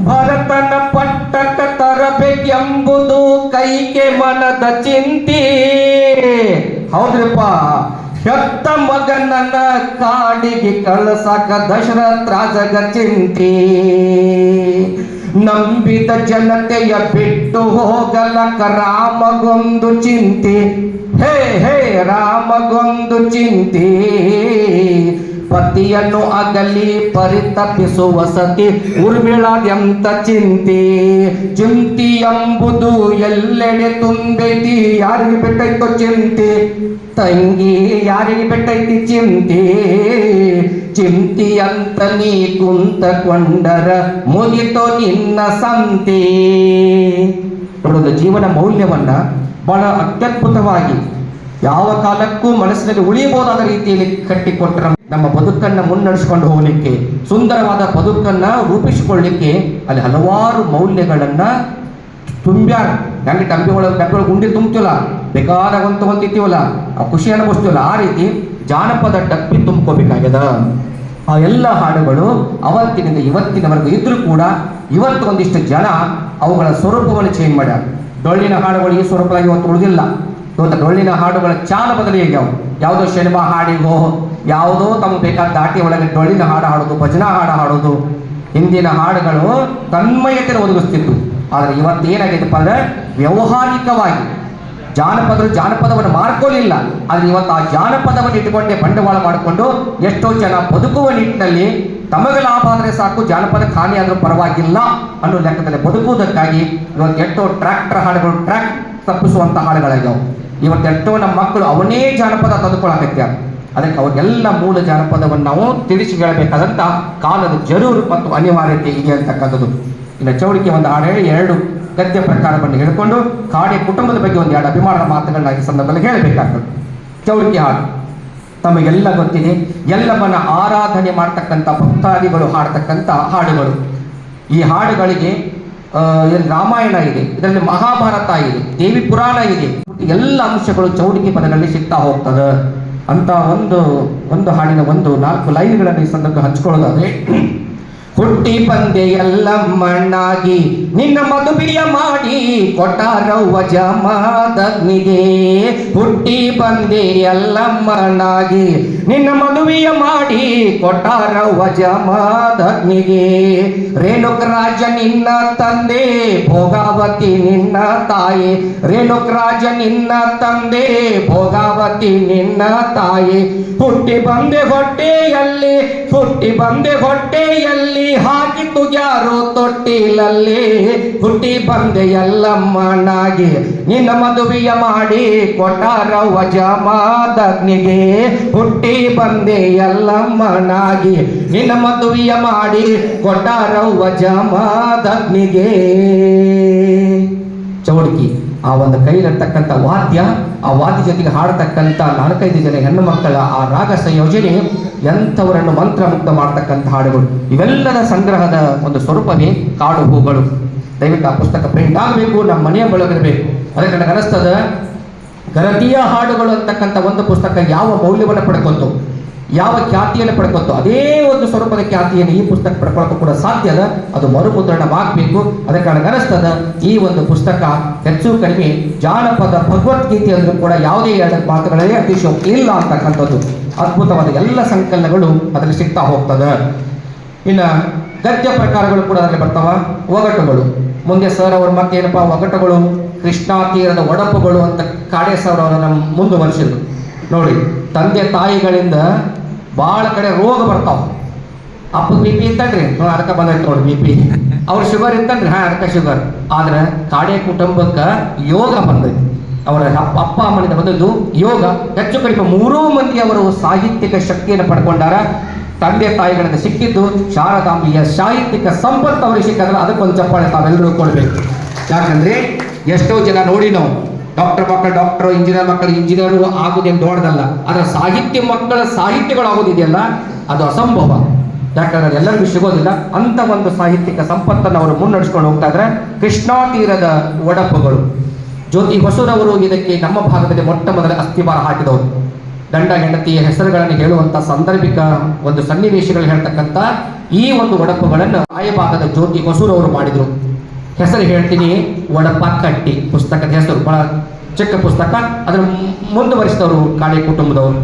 ಭರತನ ಪಟ್ಟಕ ತರಬೇಕೆಂಬುದು ಕೈಗೆ ಮನದ ಚಿಂತೆ. ಹೌದ್ರಪ್ಪ, ಹೆತ್ತ ಮಗನನ್ನ ಕಾಡಿಗೆ ಕಳಸಾಕ ದಶರಥ ರಾಜಗ ಚಿಂತೆ. ನಂಬಿದ ಜನತೆಯ ಬಿಟ್ಟು ಹೋಗಲಕ ರಾಮಗೊಂದು ಚಿಂತೆ. ಹೇ ಹೇ ರಾಮಗೊಂದು ಚಿಂತೆ. ಪತಿಯನ್ನು ಅಗಲಿ ಪರಿತಪಿಸುವ ಸತಿ ಉರ್ಮಿಳಾದ್ಯಂತ ಚಿಂತೆ. ಚಿಂತಿ ಎಂಬುದು ಎಲ್ಲೆಡೆ ತುಂಬೈತಿ, ಯಾರಿಗೆ ಬಿಟ್ಟೈತೋ ಚಿಂತೆ ತಂಗಿ, ಯಾರಿಗೆ ಬಿಟ್ಟೈತಿ ಚಿಂತೆ. ಚಿಂತಿ ಅಂತ ನೀ ಕುಂತಕೊಂಡರ ಮುಗಿತೋ ನಿನ್ನ ಸಂತೆ. ನೋಡೋದು ಜೀವನ ಮೌಲ್ಯವನ್ನ ಬಹಳ ಅತ್ಯದ್ಭುತವಾಗಿ ಯಾವ ಕಾಲಕ್ಕೂ ಮನಸ್ಸಿನಲ್ಲಿ ಉಳಿಯಬಹುದಾದ ರೀತಿಯಲ್ಲಿ ಕಟ್ಟಿಕೊಟ್ಟರೆ ನಮ್ಮ ಬದುಕನ್ನು ಮುನ್ನಡೆಸ್ಕೊಂಡು ಹೋಗಲಿಕ್ಕೆ, ಸುಂದರವಾದ ಬದುಕನ್ನು ರೂಪಿಸಿಕೊಳ್ಳಲಿಕ್ಕೆ ಅಲ್ಲಿ ಹಲವಾರು ಮೌಲ್ಯಗಳನ್ನ ತುಂಬ್ಯಾರ. ಹೆಂಗೆ ಡಬ್ಬಿ ಒಳಗೆ ಗುಂಡಿ ತುಂಬ್ತೀವಲ್ಲ, ಬೇಕಾದಾಗ ಹೊಂತೀವಲ್ಲ, ಆ ಖುಷಿ ಅನುಭವಿಸ್ತೀವಲ್ಲ, ಆ ರೀತಿ ಜಾನಪದ ಡಬ್ಬಿ ತುಂಬ್ಕೋಬೇಕಾಗ್ಯದ. ಆ ಎಲ್ಲ ಹಾಡುಗಳು ಅವತ್ತಿನಿಂದ ಇವತ್ತಿನವರೆಗೂ ಇದ್ರೂ ಕೂಡ ಇವತ್ತು ಒಂದಿಷ್ಟು ಜನ ಅವುಗಳ ಸ್ವರೂಪವನ್ನು ಚೇಂಜ್ ಮಾಡ್ಯಾರ. ಡೊಳ್ಳಿನ ಹಾಡುಗಳು ಈ ಸ್ವರೂಪವಾಗಿ ಇವತ್ತು ಉಳಿದಿಲ್ಲ. ಇವತ್ತು ಡೊಳ್ಳಿನ ಹಾಡುಗಳ ಚಾಲ ಬದಲಿಯಾಗ್ಯಾವ. ಯಾವುದೋ ಸಿನಿಮಾ ಹಾಡಿಗೋ ಯಾವುದೋ ತಮಗೆ ಬೇಕಾದ ದಾಟಿ ಒಳಗೆ ಡೊಳ್ಳಿನ ಹಾಡು ಹಾಡೋದು, ಭಜನಾ ಹಾಡು ಹಾಡೋದು. ಹಿಂದಿನ ಹಾಡುಗಳು ತನ್ಮಯತೆ ಒದಗಿಸ್ತಿತ್ತು. ಆದರೆ ಇವತ್ತೇನಾಗೈತಪ್ಪ ಅಂದ್ರೆ ವ್ಯಾವಹಾರಿಕವಾಗಿ ಜಾನಪದವನ್ನು ಮಾಡ್ಕೊಳ್ಳಿಲ್ಲ. ಆದರೆ ಇವತ್ತು ಆ ಜಾನಪದವನ್ನು ಇಟ್ಟುಕೊಂಡೇ ಬಂಡವಾಳ ಮಾಡಿಕೊಂಡು ಎಷ್ಟೋ ಜನ ಬದುಕುವ ನಿಟ್ಟಿನಲ್ಲಿ ತಮಗೆ ಲಾಭ ಆದರೆ ಸಾಕು, ಜಾನಪದಕ್ಕೆ ಹಾನಿ ಆದರೂ ಪರವಾಗಿಲ್ಲ ಅನ್ನೋ ಲೆಕ್ಕದಲ್ಲಿ ಬದುಕುವುದಕ್ಕಾಗಿ ಇವತ್ತು ಎಷ್ಟೋ ಟ್ರ್ಯಾಕ್ಟರ್ ಹಾಡುಗಳು ಟ್ರ್ಯಾಕ್ ತಪ್ಪಿಸುವಂಥ ಹಾಡುಗಳಾಗ್ಯಾವ. ಇವತ್ತು ಎಷ್ಟೋ ನಮ್ಮ ಮಕ್ಕಳು ಅವನೇ ಜಾನಪದ ತಂದುಕೊಳ್ಳಾಕತ್ಯಾರ. ಅದಕ್ಕೆ ಅವ್ರಿಗೆಲ್ಲ ಮೂಲ ಜಾನಪದವನ್ನು ನಾವು ತಿಳಿಸಿ ಹೇಳಬೇಕಾದಂಥ ಕಾಲದ ಜರೂರು ಮತ್ತು ಅನಿವಾರ್ಯತೆ ಇದೆ ಅಂತಕ್ಕಂಥದ್ದು. ಇನ್ನು ಚೌಡಿಕೆ ಒಂದು ಹಾಡು ಹೇಳಿ 2 ಗದ್ಯ ಪ್ರಕಾರವನ್ನು ಹೇಳಿಕೊಂಡು ಕಾಡೆ ಕುಟುಂಬದ ಬಗ್ಗೆ ಒಂದು 2 ಅಭಿಮಾನದ ಮಾತುಗಳನ್ನ ಈ ಸಂದರ್ಭದಲ್ಲಿ ಹೇಳಬೇಕಾಗ್ತದೆ. ಚೌಡಿಕೆ ಹಾಡು ತಮಗೆಲ್ಲ ಗೊತ್ತಿದೆ. ಎಲ್ಲವನ್ನ ಆರಾಧನೆ ಮಾಡ್ತಕ್ಕಂಥ ಭಕ್ತಾದಿಗಳು ಹಾಡ್ತಕ್ಕಂಥ ಹಾಡುಗಳು. ಈ ಹಾಡುಗಳಿಗೆ ರಾಮಾಯಣ ಇದೆ, ಇದರಲ್ಲಿ ಮಹಾಭಾರತ ಇದೆ, ದೇವಿ ಪುರಾಣ ಇದೆ. ಎಲ್ಲ ಅಂಶಗಳು ಚೌಡಿಕೆ ಪದಗಳಲ್ಲಿ ಸಿಗ್ತಾ ಹೋಗ್ತದೆ ಅಂತ ಒಂದು ಹಾಡಿನ 4 ಲೈನ್ಗಳನ್ನು ಈ ಸಂದರ್ಭ ಹಂಚ್ಕೊಳ್ಳೋದಾದ್ರೆ, ಹುಟ್ಟಿ ಬಂದೆ ಎಲ್ಲಮ್ಮಣ್ಣಾಗಿ ನಿನ್ನ ಮದುವೆಯ ಮಾಡಿ ಕೊಟ್ಟಾರವ್ವ ಜಮದಗ್ನಿಗೆ. ಹುಟ್ಟಿ ಬಂದೆ ಎಲ್ಲಮ್ಮಣ್ಣಾಗಿ ನಿನ್ನ ಮದುವೆಯ ಮಾಡಿ ಕೊಟ್ಟಾರವ್ವ ಜಮದಗ್ನಿಗೆ. ರೇಣುಕರಾಜ ನಿನ್ನ ತಂದೆ, ಭೋಗಾವತಿ ನಿನ್ನ ತಾಯಿ. ರೇಣುಕರಾಜ ನಿನ್ನ ತಂದೆ, ಭೋಗಾವತಿ ನಿನ್ನ ತಾಯಿ. ಹುಟ್ಟಿ ಬಂದೆ ಹೊಟ್ಟೆಯಲ್ಲಿ, ಹುಟ್ಟಿ ಬಂದೆ ಹೊಟ್ಟೆಯಲ್ಲಿ, ಹಾಕಿತು ಯಾರು ತೊಟ್ಟಿಲಲ್ಲಿ. ಹುಟ್ಟಿ ಬಂದೆ ಎಲ್ಲಮ್ಮನಾಗಿ ನಿನ್ನ ಮದುವೆಯ ಮಾಡಿ ಕೊಟ್ಟಾರವ್ವ ಜಮದಗ್ನಿಗೆ. ಹುಟ್ಟಿ ಬಂದೆ ಎಲ್ಲಮ್ಮನಾಗಿ ನಿನ್ನ ಮದುವೆಯ ಮಾಡಿ ಕೊಟ್ಟಾರವ್ವ ಜಮದಗ್ನಿಗೆ. ಚೌಡಿಕಿ ಆ ಒಂದು ಕೈಲಿರ್ತಕ್ಕಂಥ ವಾದ್ಯ, ಆ ವಾದ್ಯ ಜೊತೆಗೆ ಹಾಡತಕ್ಕಂಥ 4-5 ಜನ ಹೆಣ್ಣು ಮಕ್ಕಳ ಆ ರಾಗ ಸಂಯೋಜನೆ ಎಂಥವರನ್ನು ಮಂತ್ರಮುಗ್ಧ ಮಾಡ್ತಕ್ಕಂಥ ಹಾಡುಗಳು. ಇವೆಲ್ಲದ ಸಂಗ್ರಹದ ಒಂದು ಸ್ವರೂಪವೇ ಕಾಡು ಹೂಗಳು. ದಯವಿಟ್ಟು ಆ ಪುಸ್ತಕ ಪ್ರಿಂಟ್ ಆಗಬೇಕು, ನಮ್ಮ ಮನೆಯ ಬಳಗಿರಬೇಕು. ಅದಕ್ಕೆ ನನಗೆ ಅನಿಸ್ತದ, ಗರತಿಯ ಹಾಡುಗಳು ಅಂತಕ್ಕಂಥ ಒಂದು ಪುಸ್ತಕ ಯಾವ ಮೌಲ್ಯವನ್ನು ಪಡ್ಕೊತು, ಯಾವ ಖ್ಯಾತಿಯನ್ನು ಪಡ್ಕೊತು, ಅದೇ ಒಂದು ಸ್ವರೂಪದ ಖ್ಯಾತಿಯನ್ನು ಈ ಪುಸ್ತಕ ಪಡ್ಕೊಳ್ಳೋಕ್ಕೂ ಕೂಡ ಸಾಧ್ಯ ಅದ. ಅದು ಮರುಮುದ್ರಣವಾಗಬೇಕು. ಅದಕ್ಕೆ ನನಗೆ ಅನಿಸ್ತದ, ಈ ಒಂದು ಪುಸ್ತಕ ಹೆಚ್ಚು ಕಡಿಮೆ ಜಾನಪದ ಭಗವದ್ಗೀತೆ ಅಂದರೂ ಕೂಡ ಯಾವುದೇ 2 ಮಾತುಗಳೇ ಅತಿಶಯೋಕ್ತಿ ಇಲ್ಲ ಅಂತಕ್ಕಂಥದ್ದು. ಅದ್ಭುತವಾದ ಎಲ್ಲ ಸಂಕಲನಗಳು ಅದರಲ್ಲಿ ಸಿಗ್ತಾ ಹೋಗ್ತದೆ. ಇನ್ನು ಗದ್ಯ ಪ್ರಕಾರಗಳು ಕೂಡ ಅದರಲ್ಲಿ ಬರ್ತಾವ. ಒಗಟುಗಳು ಮುಂದೆ ಸರ್ ಅವರು ಮತ್ತೇನಪ್ಪ ಒಗಟುಗಳು, ಕೃಷ್ಣಾ ತೀರದ ಒಡಪುಗಳು ಅಂತ ಕಾಡೆ ಸರ್ ಅವರನ್ನು ಮುಂದುವರಿಸಿದ್ರು. ನೋಡಿ, ತಂದೆ ತಾಯಿಗಳಿಂದ ಭಾಳ ಕಡೆ ರೋಗ ಬರ್ತಾವ. ಅಪ್ಪಗೆ ಬಿ ಪಿ ಇತ್ತನ್ರಿ, ಅದಕ್ಕೆ ಬಂದೈತೆ ನೋಡಿ ಬಿ ಪಿ. ಅವ್ರ ಶುಗರ್ ಇತ್ತನ್ರಿ, ಅದಕ್ಕೆ ಶುಗರ್. ಆದ್ರೆ ಕಾಡೆ ಕುಟುಂಬಕ್ಕೆ ಯೋಗ ಬಂದೈತಿ. ಅವರ ಅಪ್ಪ ಅಮ್ಮನಿಂದ ಬಂದದ್ದು ಯೋಗ. ಹೆಚ್ಚು ಕಡಿಮೆ 3 ಮಂದಿ ಅವರು ಸಾಹಿತ್ಯಿಕ ಶಕ್ತಿಯನ್ನು ಪಡ್ಕೊಂಡಾರ. ತಂದೆ ತಾಯಿಗಳಿಂದ ಸಿಕ್ಕಿದ್ದು ಶಾರದಾಂಬೆಯ ಸಾಹಿತ್ಯಿಕ ಸಂಪತ್ತು ಅವರಿಗೆ ಸಿಕ್ಕಾದ್ರೆ ಅದಕ್ಕೊಂದು ಚಪ್ಪಾಳೆ ತಾವೆಲ್ಲರೂ ಕೊಡ್ಬೇಕು. ಯಾಕಂದ್ರೆ ಎಷ್ಟೋ ಜನ ನೋಡಿ ನಾವು ಡಾಕ್ಟರ್, ಇಂಜಿನಿಯರ್ ಮಕ್ಕಳು ಇಂಜಿನಿಯರು ಆಗೋದೇನು ದೊಡ್ಡದಲ್ಲ. ಅದರ ಸಾಹಿತ್ಯ ಮಕ್ಕಳ ಸಾಹಿತ್ಯಗಳು ಆಗೋದಿದೆಯಲ್ಲ, ಅದು ಅಸಂಭವ. ಯಾಕಂದ್ರೆ ಅದು ಎಲ್ಲರಿಗೂ ಸಿಗೋದಿಲ್ಲ. ಅಂತ ಒಂದು ಸಾಹಿತ್ಯಿಕ ಸಂಪತ್ತನ್ನು ಅವರು ಮುನ್ನಡೆಸ್ಕೊಂಡು ಹೋಗ್ತಾ ಇದ್ರೆ. ಕೃಷ್ಣಾ ತೀರದ ಒಡಪುಗಳು, ಜ್ಯೋತಿ ಹೊಸೂರವರು ಇದಕ್ಕೆ ನಮ್ಮ ಭಾಗದಲ್ಲಿ ಮೊಟ್ಟ ಮೊದಲ ಅಸ್ಥಿವಾರ ಹಾಕಿದವರು. ಗಂಡ ಹೆಂಡತಿಯ ಹೆಸರುಗಳನ್ನು ಹೇಳುವಂಥ ಸಾಂದರ್ಭಿಕ ಒಂದು ಸನ್ನಿವೇಶಗಳು ಹೇಳ್ತಕ್ಕಂಥ ಈ ಒಂದು ಒಡಪುಗಳನ್ನು ಭಾಗದ ಜ್ಯೋತಿ ಹೊಸೂರವರು ಮಾಡಿದರು. ಹೆಸರು ಹೇಳ್ತೀನಿ, ಒಡಪ ಕಟ್ಟಿ ಪುಸ್ತಕದ ಹೆಸರು. ಬಹಳ ಚಿಕ್ಕ ಪುಸ್ತಕ, ಅದರ ಮುಂದುವರಿಸಿದವರು ಕಾಡೆ ಕುಟುಂಬದವರು.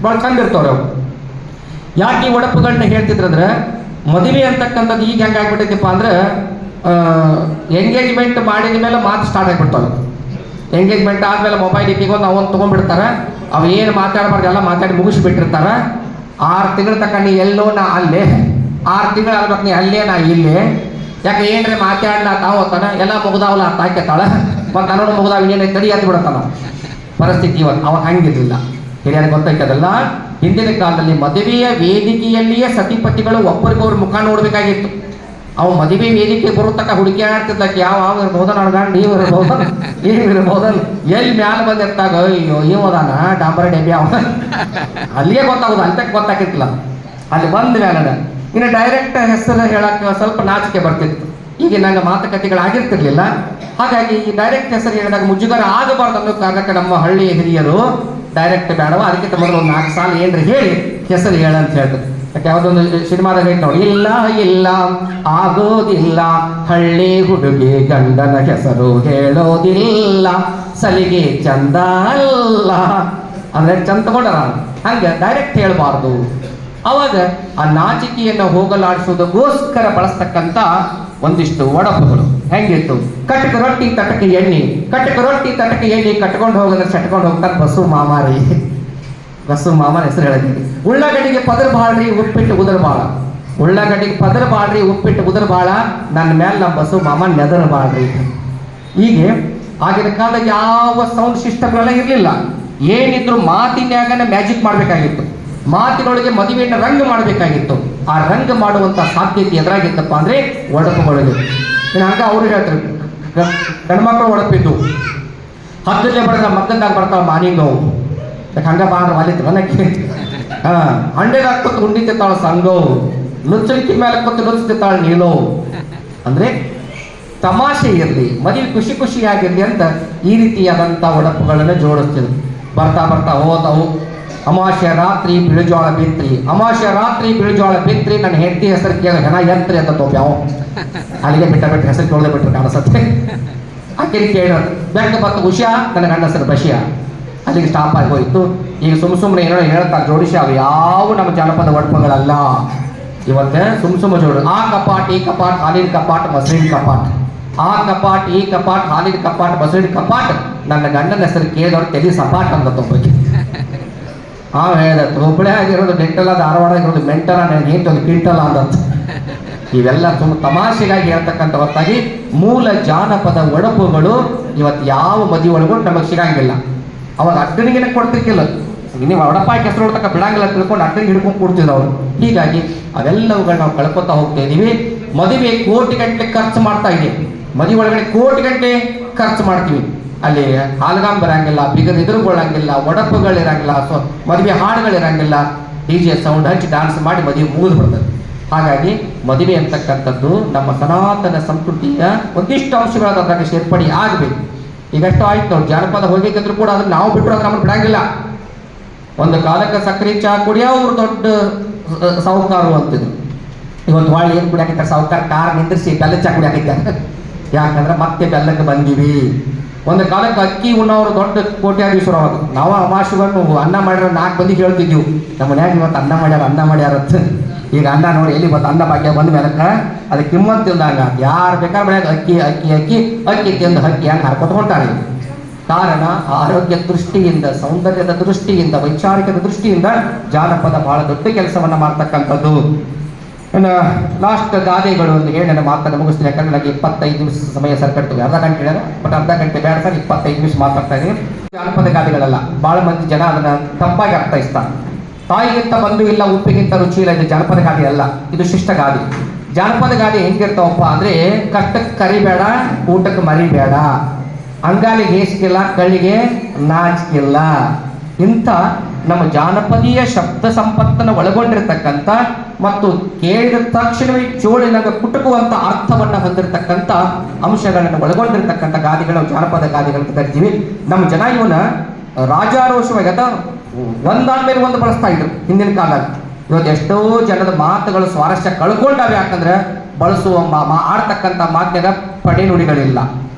ಬಹಳ ಚಂದ ಇರ್ತವ್ರು ಅವರು. ಯಾಕೆ ಈ ಒಡಪುಗಳನ್ನ ಹೇಳ್ತಿದ್ರಂದ್ರೆ, ಮದುವೆ ಅಂತಕ್ಕಂಥದ್ದು ಈಗ ಹೆಂಗೆ ಆಗ್ಬಿಟ್ಟೈತಿಪ್ಪ ಅಂದ್ರೆ, ಎಂಗೇಜ್ಮೆಂಟ್ ಮಾಡಿದ ಮೇಲೆ ಮಾತು ಸ್ಟಾರ್ಟ್ ಆಗಿಬಿಡ್ತಾವೆ. ಎಂಗೇಜ್ಮೆಂಟ್ ಆದಮೇಲೆ ಮೊಬೈಲ್ ಇಟ್ಟಿಗೊಂಡು ಅವನು ತೊಗೊಂಡ್ಬಿಡ್ತಾರೆ. ಅವು ಏನು ಮಾತಾಡಬಾರ್ದು ಎಲ್ಲ ಮಾತಾಡಿ ಮುಗಿಸಿಬಿಟ್ಟಿರ್ತಾರೆ. 6 ತಿಂಗಳ ತಕ್ಕ ನೀ ಎಲ್ಲೋ ನಾ ಅಲ್ಲೇ, 6 ತಿಂಗಳು ಆಗ್ಬೇಕು ನೀ ಅಲ್ಲೇ ನಾ ಇಲ್ಲೇ. ಯಾಕೆ ಏನ್ರಿ ಮಾತಾಡಲ್ಲ ತಾವು ಹೋಗ್ತಾನೆ, ಎಲ್ಲ ಮುಗ್ದಾವಲ್ಲ ಅಂತ ಹಾಕ್ಯತಾಳ. ಮತ್ತು ಅನ್ನೋದು ಮುಗ್ದಾವ ಇನ್ನೇನು ತಡಿ ಅಂತ ಬಿಡತ್ತಾನ ಪರಿಸ್ಥಿತಿ. ಇವತ್ತು ಅವಾಗ ಹಂಗಿರಲಿಲ್ಲ. ಹಿರಿಯರಿಗೆ ಗೊತ್ತಾಯ್ತದಲ್ಲ, ಹಿಂದಿನ ಕಾಲದಲ್ಲಿ ಮದುವೆಯ ವೇದಿಕೆಯಲ್ಲಿಯೇ ಸತಿಪತಿಗಳು ಒಬ್ಬರಿಗೊಬ್ಬರು ಮುಖ ನೋಡಬೇಕಾಗಿತ್ತು. ಅವು ಮದುವೆ ವೇದಿಕೆ ಬರುತ್ತಕ್ಕ ಹುಡುಕಿ ಆಡ್ತಿದ್ದಕ್ಕೆ ಯಾವ ಇರ್ಬೋದ ನಡ್ಗಂಡು ನೀವು ಇರ್ಬೋದ ಎಲ್ಲಿ ಮ್ಯಾಲ ಬಂದಿರ್ತಾಗ, ಅಯ್ಯೋ ಇವದಾನ ಡಾಂಬರ ಡೆಬ್ಬಿ ಅವ ಅಲ್ಲಿಗೆ ಗೊತ್ತಾಗೋದು, ಅಂತಕ್ಕೆ ಗೊತ್ತಾಗಿರ್ತಿಲ್ಲ. ಅಲ್ಲಿ ಬಂದ ಮೇಲೆ ಇನ್ನು ಡೈರೆಕ್ಟ್ ಹೆಸರು ಹೇಳಕ್ಕೆ ಸ್ವಲ್ಪ ನಾಚಿಕೆ ಬರ್ತಿತ್ತು. ಈಗ ನನ್ನ ಮಾತುಕತೆಗಳಾಗಿರ್ತಿರ್ಲಿಲ್ಲ. ಹಾಗಾಗಿ ಈ ಡೈರೆಕ್ಟ್ ಹೆಸರು ಹೇಳಿದಾಗ ಮುಜುಗರ ಆಗಬಾರ್ದು ಅನ್ನೋ ಕಾರಣಕ್ಕೆ ನಮ್ಮ ಹಳ್ಳಿಯ ಹಿರಿಯರು ಡೈರೆಕ್ಟ್ ಬೇಡವ, ಅದಕ್ಕಿಂತ ಮೊದಲು ಒಂದು 4 ಸಾಲ ಏನ್ರಿ ಹೇಳಿ ಹೆಸರು ಹೇಳಂತ ಹೇಳ್ತಾರೆ. ಯಾವುದೊಂದು ಸಿನಿಮಾದಾಗ ಐತೆ ನೋಡಿ, ಇಲ್ಲ ಇಲ್ಲ ಆಗೋದಿಲ್ಲ, ಹಳ್ಳಿ ಹುಡುಗಿ ಗಂಡನ ಹೆಸರು ಹೇಳೋದಿಲ್ಲ, ಸಲಿಗೆ ಚಂದ ಅಲ್ಲ ಅಂದ್ರೆ ಚಂದ ತಗೊಂಡಾರ. ಹಂಗೆ ಡೈರೆಕ್ಟ್ ಹೇಳ್ಬಾರ್ದು. ಅವಾಗ ಆ ನಾಚಿಕೆಯನ್ನು ಹೋಗಲಾಡಿಸೋದಕ್ಕೋಸ್ಕರ ಬಳಸ್ತಕ್ಕಂಥ ಒಂದಿಷ್ಟು ಒಡಪುಗಳು ಹೆಂಗಿತ್ತು. ಕಟಕ ರೊಟ್ಟಿ ತಟಕೆ ಎಣ್ಣೆ, ಕಟಕ ರೊಟ್ಟಿ ತಟಕೆ ಎಣ್ಣೆ ಕಟ್ಕೊಂಡು ಹೋಗೋದ್ರೆ ಸಟ್ಕೊಂಡು ಹೋಗ್ತಾರೆ ಬಸ್ಸು ಮಾಮಾರಿ. ಬಸ್ಸು ಮಾಮನ ಹೆಸರು ಹೇಳಿದ್ದೀನಿ. ಉಳ್ಳಾಗಡ್ಡಿಗೆ ಪದರ್ ಬಾಳ್ರಿ ಉಪ್ಪಿಟ್ಟು ಉದರ್ ಬಾಳ, ಉಳ್ಳಾಗಡ್ಡಿಗೆ ಪದರ್ ಬಾಳ್ರಿ ಉಪ್ಪಿಟ್ಟು ಉದರ್ ಬಾಳ, ನನ್ನ ಮೇಲೆ ನಮ್ಮ ಬಸ್ಸು ಮಾಮ ನೆದರ್ ಬಾಳ್ರಿ. ಹೀಗೆ ಆಗಿನ ಕಾಲದಾಗ ಯಾವ ಸೌಂಡ್ ಸಿಸ್ಟಮ್ಗಳೆಲ್ಲ ಇರಲಿಲ್ಲ. ಏನಿದ್ರು ಮಾತಿನ್ಯಾಗನ ಮ್ಯಾಜಿಕ್ ಮಾಡಬೇಕಾಗಿತ್ತು, ಮಾತಿನೊಳಗೆ ಮದುವೆಯನ್ನು ರಂಗ ಮಾಡಬೇಕಾಗಿತ್ತು. ಆ ರಂಗ ಮಾಡುವಂಥ ಸಾಧ್ಯತೆ ಎದುರಾಗಿತ್ತಪ್ಪ ಅಂದರೆ ಒಡಪುಗಳಿಗೆ. ಹಂಗ ಅವರು ಹೇಳ್ತಾರೆ, ಗಂಡ್ಮಕ್ಳು ಒಡಪಿದ್ದು ಹತ್ತಲ್ಲೇ ಬಡಿದ್ರೆ ಮಕ್ಕಂದಾಗ ಬರ್ತಾವ ಮಾನಿಂಗ್ ನೋವು, ಹಂಗ ಬಾಂಡ್ರ ವಾಲಿತ್ತು ನನಗೆ. ಹಂಡೆದಾಗ ಕೂತು ಉಂಡಿತಿತ್ತಾಳ ಸಂಗೋ, ನುಚ್ಚಲಿಕ್ಕಿ ಮೇಲೆ ಕೂತು ನುಚ್ಚಿತ್ತಾಳ ನೀನು. ಅಂದರೆ ತಮಾಷೆ ಇರಲಿ, ಮದುವೆ ಖುಷಿ ಖುಷಿಯಾಗಿರಲಿ ಅಂತ ಈ ರೀತಿಯಾದಂಥ ಒಡಪುಗಳನ್ನು ಜೋಡಿಸ್ತಿದ್ರು. ಬರ್ತಾ ಬರ್ತಾ ಹೋದವು. ಅಮಾವಾಸ್ಯ ರಾತ್ರಿ ಬಿಳಿಜೋಳ ಬಿತ್ರಿ, ಅಮಾವಾಸ್ಯ ರಾತ್ರಿ ಬಿಳಿಜೋಳ ಬಿತ್ರಿ, ನನ್ನ ಹೆಂಡತಿ ಹೆಸರು ಕೇಳ ಹೆಣ ಯಂತ್ರಿ ಅಂತ ತೋಪ್ಯಾವ. ಅಲ್ಲಿಗೆ ಬಿಟ್ಟ ಹೆಸರು ಕೇಳದೆ ಬಿಟ್ಟರು ಕಾಣಿಸುತ್ತೆ. ಆಕೆಗೆ ಕೇಳೋದು ಬೆಳಗ್ಗೆ ಬತ್ತು ಉಷಾ, ನನ್ನ ಗಂಡ ಹೆಸರು ಬಶಿಯಾ. ಅಲ್ಲಿಗೆ ಸ್ಟಾಪ್ ಆಗಿ ಹೋಯಿತು. ಈಗ ಸುಮ್ಮನೆ ಏನೋ ಹೇಳ್ತಾರೆ ಜೋಡಿಸಿ, ಅವು ಯಾವ ನಮ್ಮ ಜಾನಪದ ಒಡಪುಗಳಲ್ಲ. ಇವತ್ತೆ ಸುಮ್ಮ ಜೋಡು. ಆ ಕಪಾಟ್ ಈ ಕಪಾಟ್ ಹಾಲಿನ ಕಪಾಟ್ ಮೊಸರಿನ ಕಪಾಟ್, ಆ ಕಪಾಟ್ ಈ ಕಪಾಟ್ ಹಾಲಿನ ಕಪಾಟ್ ಮೊಸರಿನ ಕಪಾಟ್, ನನ್ನ ಗಂಡನ ಹೆಸರು ಕೇಳಿದವ್ರು ತೆಲಿ ಸಪಾಟ್ ಅಂತ ತೊಂಬಕ್ಕೆ. ಹೇಳಿದ ಹುಬ್ಬಳ್ಳಿ ಆಗಿರೋದು ಡೆಂಟಲ, ಧಾರವಾಡ ಆಗಿರೋದು ಮೆಂಟಲ, ನನಗೆ ಒಂದು ಕ್ವಿಂಟಲ ಅಂದಂತ. ಇವೆಲ್ಲ ತಮಾಷೆಗಾಗಿ ಹೇಳ್ತಕ್ಕಂಥ ಹೊರತಾಗಿ ಮೂಲ ಜಾನಪದ ಒಡಪುಗಳು ಇವತ್ತು ಯಾವ ಮದುವೆ ಒಳಗೂ ನಮಗೆ ಸಿಗಂಗಿಲ್ಲ. ಅವಾಗ ಅಡ್ಡನಿಗೆ ಕೊಡ್ತಿರ್ಕಿಲ್ಲ, ನೀವು ಒಡಪಾಯಿ ಕೆಸರು ಹೊಡ್ತಕ್ಕ ಬಿಡಂಗಿಲ್ಲ ತಿಳ್ಕೊಂಡು ಅಡ್ಡನಿಗೆ ಹಿಡ್ಕೊಂಡು ಕೊಡ್ತಿದ್ರು ಅವರು. ಹೀಗಾಗಿ ಅವೆಲ್ಲವುಗಳು ನಾವು ಕಳ್ಕೊತಾ ಹೋಗ್ತಾ ಇದ್ದೀವಿ. ಮದುವೆ ಕೋಟಿ ಗಂಟೆ ಖರ್ಚು ಮಾಡ್ತಾ ಇದ್ದೀವಿ, ಮದುವೆ ಒಳಗಡೆ ಕೋಟಿ ಗಂಟೆ ಖರ್ಚು ಮಾಡ್ತೀವಿ. ಅಲ್ಲಿ ಹಾಲ್ಗಾಮ್ ಬರಂಗಿಲ್ಲ, ಬಿಗದ ಎದುರುಗೊಳ್ಳಂಗಿಲ್ಲ, ಒಡಪುಗಳಿರಂಗಿಲ್ಲ, ಮದುವೆ ಹಾಡುಗಳಿರಂಗಿಲ್ಲ, DJ ಸೌಂಡ್ ಹಚ್ಚಿ ಡಾನ್ಸ್ ಮಾಡಿ ಮದುವೆ ಮುಗಿದು ಬಿಡ್ತದೆ. ಹಾಗಾಗಿ ಮದುವೆ ಅಂತಕ್ಕಂಥದ್ದು ನಮ್ಮ ಸನಾತನ ಸಂಸ್ಕೃತಿಯ ಒಂದಿಷ್ಟು ಅಂಶಗಳಾದ ಅದ್ರಾಗ ಸೇರ್ಪಡೆ ಆಗಬೇಕು. ಈಗಷ್ಟು ಆಯ್ತು ನೋಡಿ, ಜಾನಪದ ಹೋಗಿದ್ದರೂ ಕೂಡ ಅದನ್ನ ನಾವು ಬಿಟ್ಟರು ಅದು ನಮ್ಮನ್ನು ಬಿಡಂಗಿಲ್ಲ. ಒಂದು ಕಾಲಕ್ಕೆ ಸಕ್ಕರೆ ಚಹಾ ಕುಡಿಯೋ ಅವ್ರು ದೊಡ್ಡ ಸಾಹುಕಾರು ಅಂತಿದ್ರು. ಇವತ್ತು ಹೊಳ್ಳಿ ಏನು ಕುಡಿಯಾಕಿದ್ದಾರೆ ಸಾಹುಕಾರ, ಕಾರ್ ನಿಂದಿರಿಸಿ ಬೆಲ್ಲ ಚಹಾ ಕುಡಿಯಾಕಿದ್ದಾರೆ. ಯಾಕಂದ್ರೆ ಮತ್ತೆ ಬೆಲ್ಲಕ್ಕೆ ಬಂದೀವಿ. ಒಂದು ಕಾಲಕ್ಕೆ ಅಕ್ಕಿ ಉಣ್ಣೋರು ದೊಡ್ಡ ಕೋಟ್ಯಾಧೀಶ್ವರ ಅವಾಗ. ನಾವು ಅಮಾಶಿವನ್ನು ಅನ್ನ ಮಾಡಿರೋ 4 ಮಂದಿಗೆ ಹೇಳ್ತಿದ್ವಿ, ನಮ್ಮ ಮನ್ಯಾಗ ಇವತ್ತು ಅನ್ನ ಮಾಡ್ಯಾರತ್ತ. ಈಗ ಅನ್ನ ನೋಡಿ ಎಲ್ಲಿ ಬಂತು, ಅನ್ನ ಭಾಗ್ಯ ಬಂದ ಮೇಲಕ್ಕೆ ಅದು ಕಿಮ್ಮತ್ತು ತಿಂದಾಗ ಯಾರು ಬೇಕಾದ್ರೆ ಮನ್ಯಾಗ ಅಕ್ಕಿ ಅಕ್ಕಿ ಅಕ್ಕಿ ಅಕ್ಕಿ ತಿಂದು ಹಕ್ಕಿ ಹಂಗೆ ಹಾರ್ಕೊತ ಹೊಂಟಾರೆ. ಕಾರಣ ಆರೋಗ್ಯ ದೃಷ್ಟಿಯಿಂದ, ಸೌಂದರ್ಯದ ದೃಷ್ಟಿಯಿಂದ, ವೈಚಾರಿಕದ ದೃಷ್ಟಿಯಿಂದ ಜಾನಪದ ಬಹಳ ದೊಡ್ಡ ಕೆಲಸವನ್ನು ಮಾಡ್ತಕ್ಕಂಥದ್ದು. ಇನ್ನು ಲಾಸ್ಟ್ ಗಾದೆಗಳು ಒಂದು ಹೇಳಿ ನನ್ನ ಮಾತನ್ನು ಮುಗಿಸ್ತೀನಿ. ಯಾಕಂದ್ರೆ ನನಗೆ 25 ನಿಮಿಷ ಸಮಯ ಸರ್ಕಡ್ತೀವಿ. ಅರ್ಧ ಗಂಟೆ ಹೇಳ್ಯಾರ, ಬಟ್ ಅರ್ಧ ಗಂಟೆ ಬೇಡ ಸರ್, 25 ನಿಮಿಷ ಮಾತಾಡ್ತಾ ಇದ್ದೀನಿ. ಜಾನಪದ ಗಾದೆಗಳಲ್ಲ, ಭಾಳ ಮಂದಿ ಜನ ಅದನ್ನು ತಪ್ಪಾಗಿ ಅರ್ಥೈಸ್ತಾರೆ. ತಾಯಿಗಿಂತ ಬಂದು ಇಲ್ಲ, ಉಪ್ಪಿಗಿಂತ ರುಚಿ ಇಲ್ಲ, ಇದು ಜಾನಪದ ಗಾದೆ ಅಲ್ಲ, ಇದು ಶಿಷ್ಟ ಗಾದೆ. ಜಾನಪದ ಗಾದೆ ಹೆಂಗಿರ್ತಾವಪ್ಪ ಅಂದರೆ, ಕಷ್ಟಕ್ಕೆ ಕರಿಬೇಡ, ಊಟಕ್ಕೆ ಮರಿಬೇಡ, ಅಂಗಾಲಿಗೆ ಹೇಸಿಗಿಲ್ಲ, ಕಳ್ಳಿಗೆ ನಾಚಿಕಿಲ್ಲ. ಇಂಥ ನಮ್ಮ ಜಾನಪದೀಯ ಶಬ್ದ ಸಂಪತ್ತನ್ನು ಒಳಗೊಂಡಿರ್ತಕ್ಕಂಥ ಮತ್ತು ಕೇಳಿದ ತಕ್ಷಣವೇ ಚೋಳಿನಾಗ ಕುಟುಕುವಂಥ ಅರ್ಥವನ್ನು ಹೊಂದಿರತಕ್ಕಂಥ ಅಂಶಗಳನ್ನು ಒಳಗೊಂಡಿರ್ತಕ್ಕಂಥ ಗಾದೆಗಳು ಜಾನಪದ ಗಾದೆಗಳು ಅಂತ ಕರಿತೀವಿ. ನಮ್ಮ ಜನ ಇವನ್ನ ರಾಜಾರೋಷವಾಗಿ ಅಥವಾ ಒಂದಾದ್ಮೇಲೆ ಒಂದು ಬಳಸ್ತಾ ಇದ್ರು ಹಿಂದಿನ ಕಾಲದಲ್ಲಿ. ಇವತ್ತು ಎಷ್ಟೋ ಜನದ ಮಾತುಗಳು ಸ್ವಾರಸ್ಯ ಕಳ್ಕೊಂಡಾವೆ. ಯಾಕಂದ್ರೆ ಬಳಸುವ ಆಡ್ತಕ್ಕಂಥ ಮಾತಿನಾಗ ಪಡೆ ನುಡಿಗಳಿಲ್ಲ,